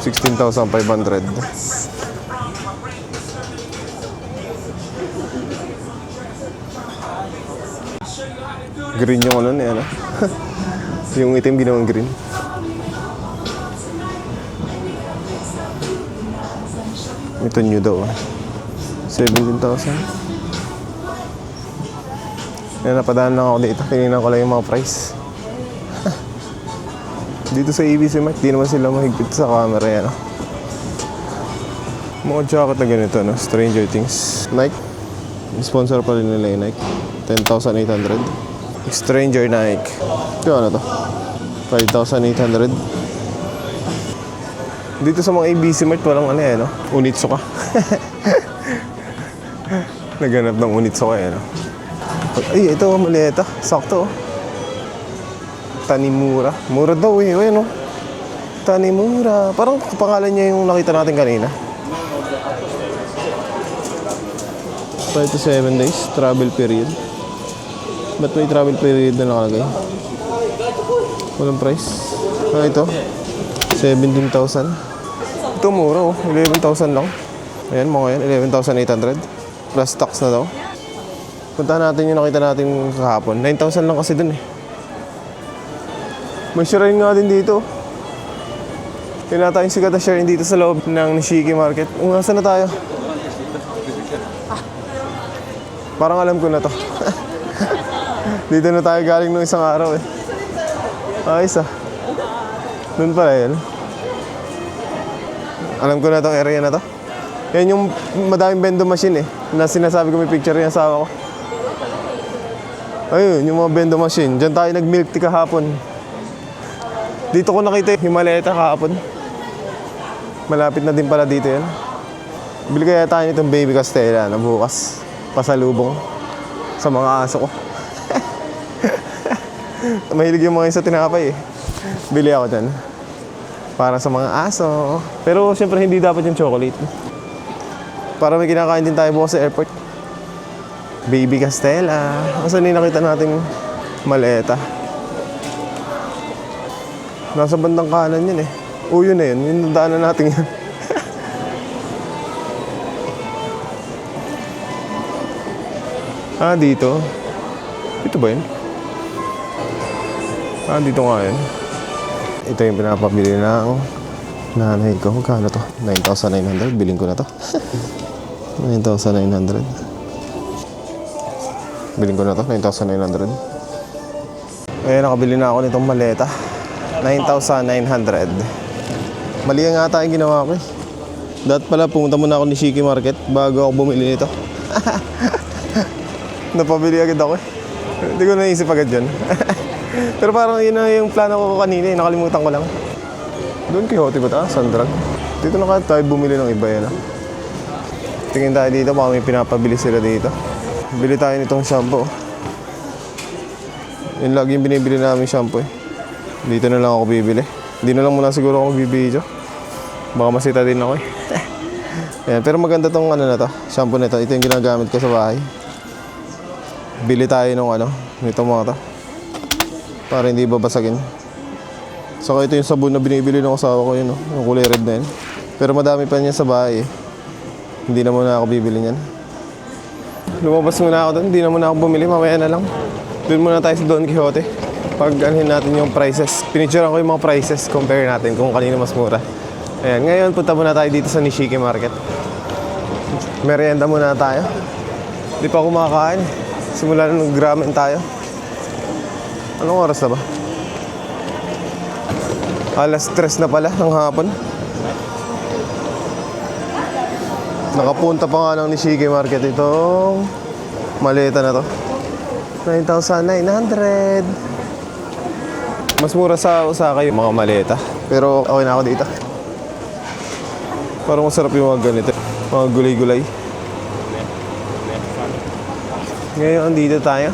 16,500. Green yung ano niya, ano? Yung itim ginawang green. Ito new daw 17,000. Yan, napadaan lang ako dito. Tinignan ko lang yung mga price. Dito sa ABC Mart, di naman sila mahigpit sa camera yan. Mga jacket na ganito, no? Stranger Things. Nike. Sponsor pa rin nila yung Nike. 10,800. Stranger Nike. Ito ano to? 5,800. Dito sa mga ABC Mart, walang ano yan, no? Unitsuka. Naganap ng Unitsuka yan, no? Ay, ito, maleta. Sakto, oh. Tanimura. Mura daw eh. Ayan o. Tanimura. Parang pangalan niya yung nakita natin kanina. 5 to 7 days. Travel period. Ba't may travel period na nakalagay? Walang price. Ah, ito. 17,000. Ito mura oh. 11,000 lang. Ayan mga yan. 11,800. Plus tax na daw. Puntahan natin yung nakita natin kahapon. 9,000 lang kasi dun eh. May shrine nga din dito. Tinata yung sikat na shrine dito sa loob ng Nishiki Market. Nasaan na tayo? Parang alam ko na to. Dito na tayo galing nung isang araw eh. Ayos ah. Doon pala yan. Alam ko na tong area na to. Yan yung madaming vending machine eh. Na sinasabi ko may picture yung asawa ko. Ayun, yung mga vending machine. Diyan tayo nag-milk tea kahapon. Dito ko nakita yung Himaleta kahapon. Malapit na din pala dito yan. Bili kaya tayo nitong Baby Castella na bukas. Pasalubong sa mga aso ko. Mahilig yung mga isa tinapay eh. Bili ako dyan. Para sa mga aso. Pero siyempre hindi dapat yung chocolate. Para may kinakain din tayo bukas sa airport. Baby Castella. Saan yung nakita natin maleta? Nasa bandang kanan yun eh. O yun na yun. Yung daanan natin yun. Ah, dito. Dito ba yun? Ah, dito nga yun. Ito yung pinapabili ng nanay ko. Magkano to? 9,900. Biling ko na to. 9,900. Biling ko na to. 9,900. Ayan, nakabili na ako nitong maleta. 9,900. Mali nga tayo ginawa ko eh. Dapat pala pumunta muna ako ni Nishiki Market bago ako bumili nito. Napabili agad ako eh. Hindi ko naisip agad yun. Pero parang yun na yung plano ko kanina eh. Nakalimutan ko lang. Don Quixote ba ito? Sandrag. Dito na kaya tayo bumili ng iba yan. Tingin tayo dito. Baka may pinapabili sila dito. Bili tayo nitong shampoo. Yun lagi yung binibili namin shampoo eh. Dito na lang ako bibili. Hindi na lang muna siguro ako bibidyo. Baka masita din ako eh. Ayan, pero maganda tong ano na to, shampoo na to. Ito yung ginagamit ko sa bahay. Bili tayo nung ano, nitong mga to. Para hindi babasagin. Saka ito yung sabon na binibili ng asawa ko yun, no? Yung kulay red na yun. Pero madami pa niya sa bahay eh. Hindi na muna ako bibili niyan. Lumabas muna ako doon, hindi na muna ako bumili, mamaya na lang. Doon muna tayo sa Don Quixote. Pag anhin natin yung prices. Pinicturean ko yung mga prices, compare natin kung kanino mas mura. Ayan, ngayon punta muna tayo dito sa Nishiki Market. Merienda muna tayo. Di pa kumakain. Simula na nag-ramen tayo. Anong oras na ba? Alas 3 na pala ng hapon. Nakapunta pa nga ng Nishiki Market itong maleta na to. 9,900. Mas mura sa Osaka yung mga maleta. Pero okay na ako dito. Parang masarap yung mga ganito. Mga gulay-gulay. Ngayon, dito tayo.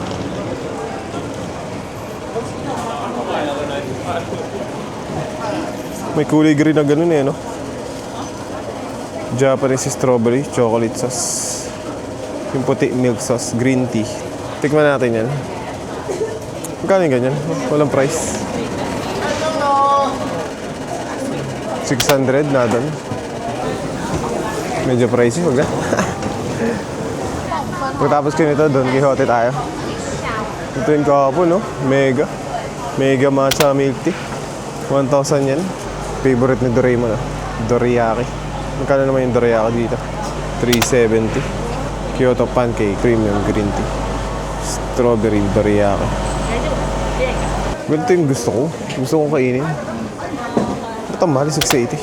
May kulay green na ganun eh, no? Japanese strawberry, chocolate sauce. Yung puti, milk sauce, green tea. Tikman natin yan. Magkano yung ganyan? Walang price. 600 na doon. Medyo pricey, wag na. Pagkatapos ko nito, Don Quixote tayo. Ito yung kahapon, no? Mega. Mega matcha milk tea. 1,000 yan. Favorite ni Doraemon, no? Dorayaki. Magkano naman yung dorayaki dito? 370. Kyoto pancake, premium green tea. Strawberry dorayaki. Ganito yung gusto ko. Gusto kong kainin. Ito mahal, 680.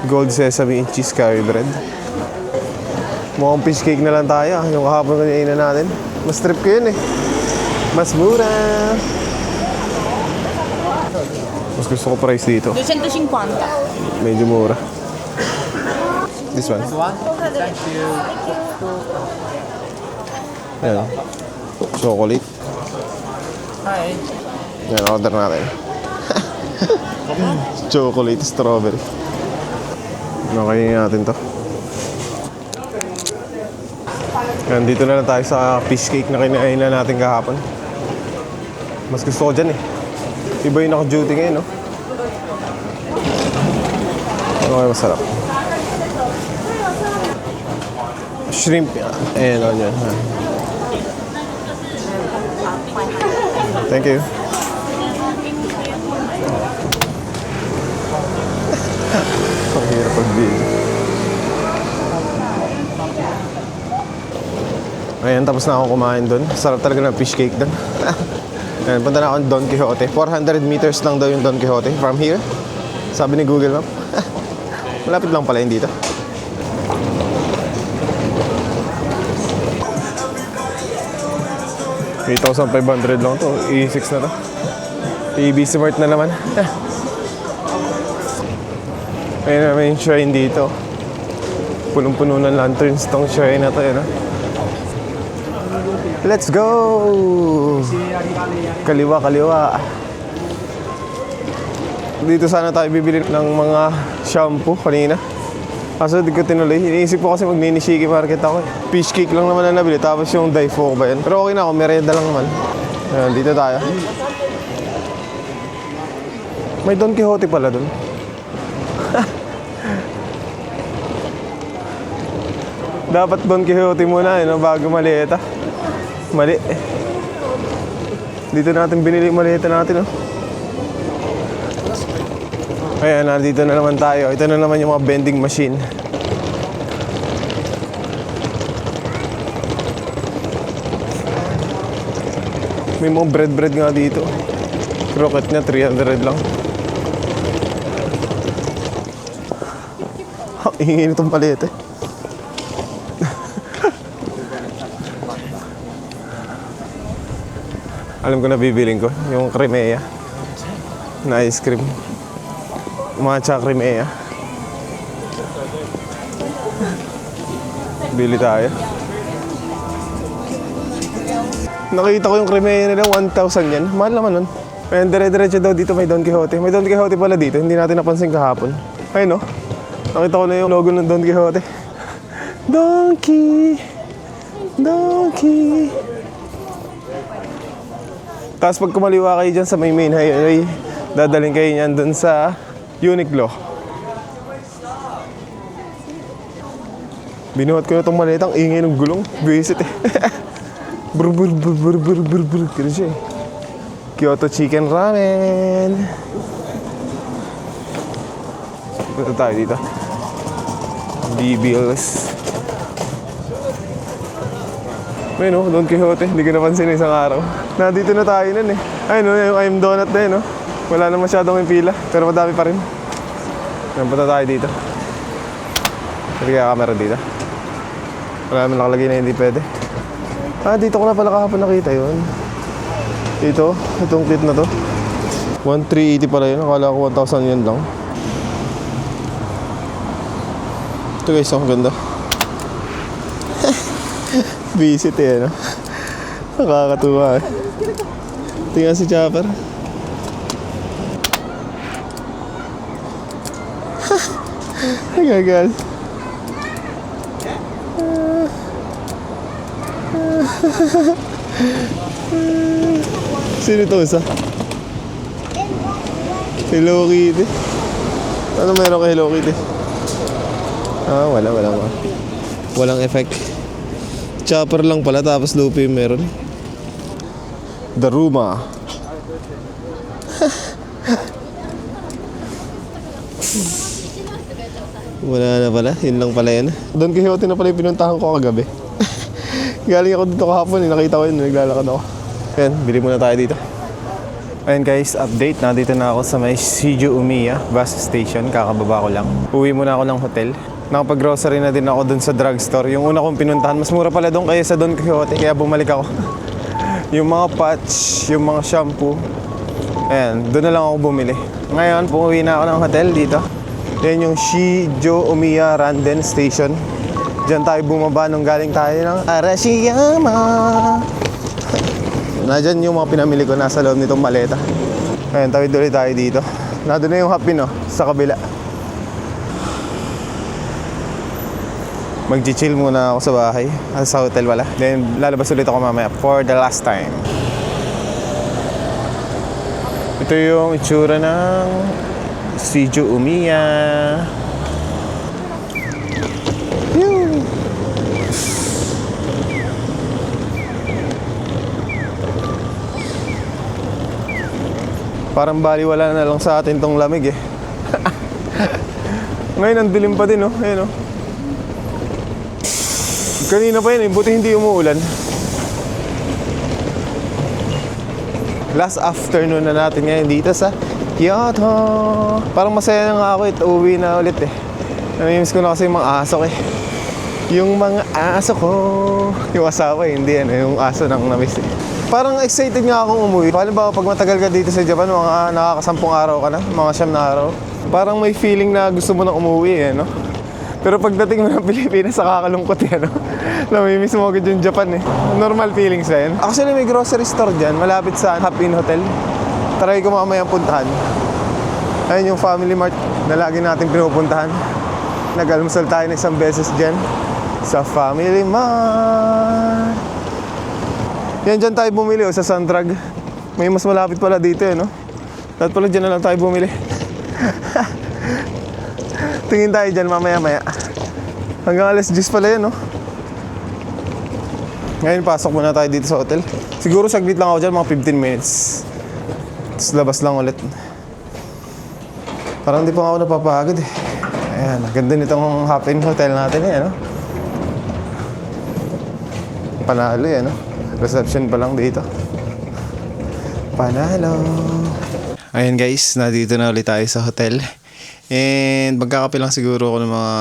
Gold sesame and cheese curry bread. Mukhang fish cake na lang tayo. Yung kahapon kanina natin. Mas trip ko yun eh. Mas mura. Mas gusto ko price dito. 250. Medyo mura. This one? Thank you. Yan. Chocolate. Hi. Yan, order natin. Chocolate strawberry. Nakainin natin to. Yan, dito na lang tayo sa fish cake na kinain na natin kahapon. Mas gusto ko dyan eh. Iba yung naka-duty ngayon, no? Okay, masarap. Shrimp. Ayan, on yan. Thank you. Ang hirap pag-video. Ayan, tapos na ako kumain doon. Sarap talaga ng fish cake doon. Ayan, punta na ako ng Don Quixote. 400 meters lang daw yung Don Quixote from here. Sabi ni Google Map. Malapit lang pala yun dito. $8,500 lang to. E6 na to. ABC Mart na naman. Ayun naman yung shrine dito. Punong-puno ng lanterns tong shrine na to. Yun, let's go! Kaliwa, kaliwa. Dito sana tayo bibili ng mga shampoo kanina. Kaso di ko tinuloy. Iniisip ko kasi mag-Nishiki Market ako. Fish cake lang naman na nabili. Tapos yung Daifuku ba yan? Pero okay na ako. Merienda lang naman. Ayan, dito tayo. May Don Quixote pala dun. Dapat Don Quixote muna no, bago maleta. Mali. Dito natin binili maleta natin. Oh. Ayan, nandito na naman tayo. Ito na naman yung mga vending machine. May mga bread nga dito. Croquette na 300 lang. Hingin itong palete. Alam ko na bibiling ko. Yung Crimea na ice cream. Matcha Crimea. Bili tayo. Nakita ko yung Crimea nila, 1,000 yan. Mahal naman nun. Ayan, dire-diretso daw dito may Don Quixote. May Don Quixote pala dito, hindi natin napansin kahapon. Ayun no, nakita ko na yung logo ng Don Quixote. Donkey! Donkey! Tapos pag kumaliwa kayo dyan sa may main highway, dadaling kayo niyan dun sa Uniqlo. Binuhat ko na itong maletang, ingay ng gulong. Visit eh. Brr brr brr brr brr brr brr. Kira siya eh. Kyoto Chicken Ramen. Punta tayo dito. BBLs. May no, Don Quixote. Hindi ko napansin isang araw. Nandito na tayo nun eh. Ay no, yung I'm Donut na yun no. Wala na masyadong yung pila. Pero madami pa rin. Punta tayo dito. Sige ka camera dito. Wala naman nakalagay na hindi pwede. Ah, dito ko na pala kahapon nakita yun. Ito, itong kit na to. 1,380 pala yun. Akala ko 1,000 yan lang. Ito guys, ang ganda. Visit eh, no? Nakakatuwa eh. Tingnan si Chopper. Nagagal. Sino to isa? Hello Kitty. Ano meron kay Hello Kitty? Ah, walang effect. Chopper lang pala tapos Luffy meron. Daruma. Wala na pala, yun lang pala yan. Don Quixote na pala yung pinuntahan ko kagabi. Galing ako dito kahapon, nakita ko yun, naglalakad ako. Ayan, bili muna tayo dito. Ayan guys, update. Nandito na ako sa may Shijo Umiya bus station. Kakababa ko lang. Uwi muna ako ng hotel. Nakapag-grocery na din ako dun sa drugstore. Yung una kong pinuntahan, mas mura pala doon kaya sa Don Quixote. Kaya bumalik ako. Yung mga patch, yung mga shampoo. Ayan, doon na lang ako bumili. Ngayon, pumuwi na ako ng hotel dito. Yan yung Shijo Umiya Randen Station. Diyan tayo bumaba nung galing tayo ng Arashiyama. Nadyan yung mga pinamili ko nasa loob nitong maleta. Ayan, tawid ulit tayo dito. Nandun na yung Happy no, sa kabila. Mag-chill muna ako sa bahay. Sa hotel wala. Then lalabas ulit ako mamaya for the last time. Ito yung itsura ng Shijo Umiya. Parang baliwala na lang sa atin tong lamig eh. Ngayon ang dilim pa din oh. Ayun oh. Kanina pa yun eh, buti hindi umuulan. Last afternoon na natin ngayon dito sa Kyoto. Parang masaya na nga ako eh, uwi na ulit eh. Namimiss ko na kasi yung mga aso eh. Yung mga aso ko. Yung asawa eh, hindi yan eh, yung aso nang namiss eh. Parang excited nga akong umuwi. Paano ba pag matagal ka dito sa Japan, mga nakakasampung araw ka na, mga 9 na araw, parang may feeling na gusto mo na umuwi eh, no? Pero pagdating mo ng Pilipinas, nakakalungkot yan, no? Namimiss mo agad yung Japan eh. Normal feelings ba yan? Actually, may grocery store dyan, malapit sa Happy Hotel. Try ko mamayang puntahan. Ayun yung Family Mart na lagi natin pinupuntahan. Nag-almusal tayo na isang beses dyan sa Family Mart. Yan, dyan tayo bumili sa Sandrag. May mas malapit pala dito eh, no? Dapat pala dyan na lang tayo bumili. Tingin tayo dyan mamaya-maya. Hanggang alas 10 pala yan, no? Ngayon, pasok muna tayo dito sa hotel. Siguro saglit lang ako dyan, mga 15 minutes. Tapos labas lang ulit. Parang di pa ako napapagod eh. Ayan, ganda nitong Happy Hotel natin eh, no? Panalo eh, no? Reception pa lang dito. Panalo. Ayun guys, nandito na ulit tayo sa hotel. And magkakape lang siguro ako ng mga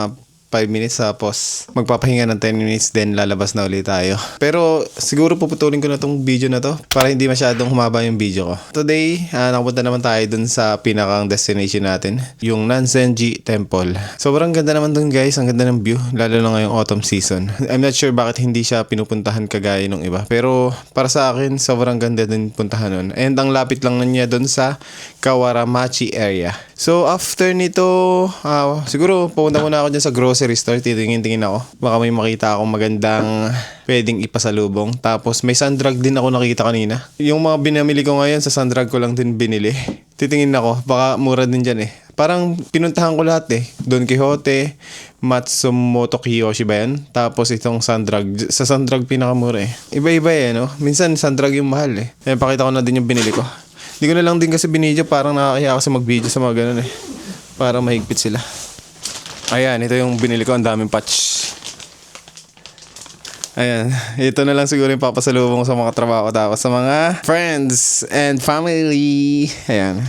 5 minutes tapos magpapahinga ng 10 minutes then lalabas na ulit tayo. Pero siguro puputulin ko na tong video na to para hindi masyadong humaba yung video ko. Today, nakapunta naman tayo dun sa pinakang destination natin, yung Nanzenji Temple. Sobrang ganda naman dun guys, ang ganda ng view, lalo na ngayong autumn season. I'm not sure bakit hindi siya pinupuntahan kagaya nung iba, pero para sa akin, sobrang ganda din puntahan nun. And ang lapit lang niya dun sa Kawaramachi area. So after nito, siguro pupunta muna ako dyan sa grocery store, titingin-tingin ako. Baka may makita akong magandang pwedeng ipasalubong. Tapos may sundrag din ako nakita kanina. Yung mga binamili ko ngayon sa sundrag ko lang din binili. Titingin ako, baka mura din dyan eh. Parang pinuntahan ko lahat eh. Don Quixote, Matsumoto Kiyoshi ba yan? Tapos itong sundrag. Sa sundrag pinakamura eh. Iba-iba eh no? Minsan sundrag yung mahal eh. Kaya pakita ko na din yung binili ko. Hindi ko na lang din kasi binidyo, parang nakakaya kasi mag-video sa mga ganun eh. Para mahigpit sila. Ayan, ito yung binili ko, ang daming patch. Ayan, ito na lang siguro yung papasalubong sa mga trabaho tapos sa mga friends and family. Ayan.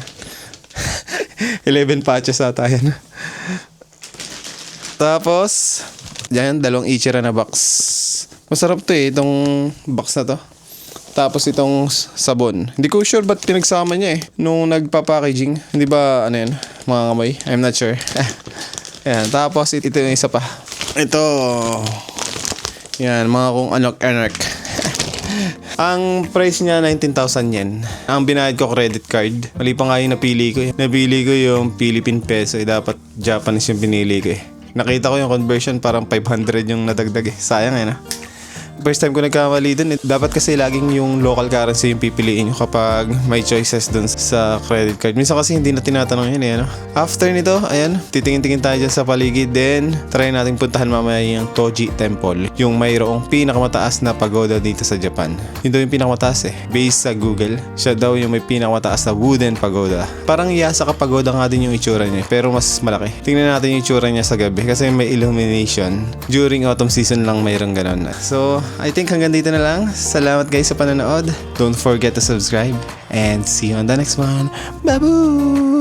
11 patches ata yan. Tapos, dyan, 2 Ichira na box. Masarap to eh, itong box na to. Tapos itong sabon. Hindi ko sure ba't pinagsama niya eh. Nung nagpa-packaging. Hindi ba ano yan? Mga kamay? I'm not sure. Ayan. Tapos ito yung isa pa. Ito. Yan. Mga kung anak-anak. Ang price niya 19,000 yen. Ang binayad ko credit card. Mali pa nga yung napili ko eh. Napili ko yung Philippine peso. Dapat Japanese yung pinili ko eh. Nakita ko yung conversion parang 500 yung nadagdag eh. Sayang eh na. First time ko nagkamali dun. Dapat kasi laging yung local currency yung pipiliin nyo kapag may choices dun sa credit card. Minsan kasi hindi na tinatanong yun eh. Ano? After nito, ayan, titingin-tingin tayo dyan sa paligid. Then, try natin puntahan mamaya yung Toji Temple. Yung mayroong pinakamataas na pagoda dito sa Japan. Yun daw yung pinakamataas eh. Based sa Google, siya daw yung may pinakamataas na wooden pagoda. Parang Yasaka pagoda nga din yung itsura niya. Pero mas malaki. Tingnan natin yung itsura niya sa gabi kasi may illumination. During autumn season lang mayroong ganun. So, I think hanggang dito na lang. Salamat guys sa panonood. Don't forget to subscribe and see you on the next one. Bye-boo!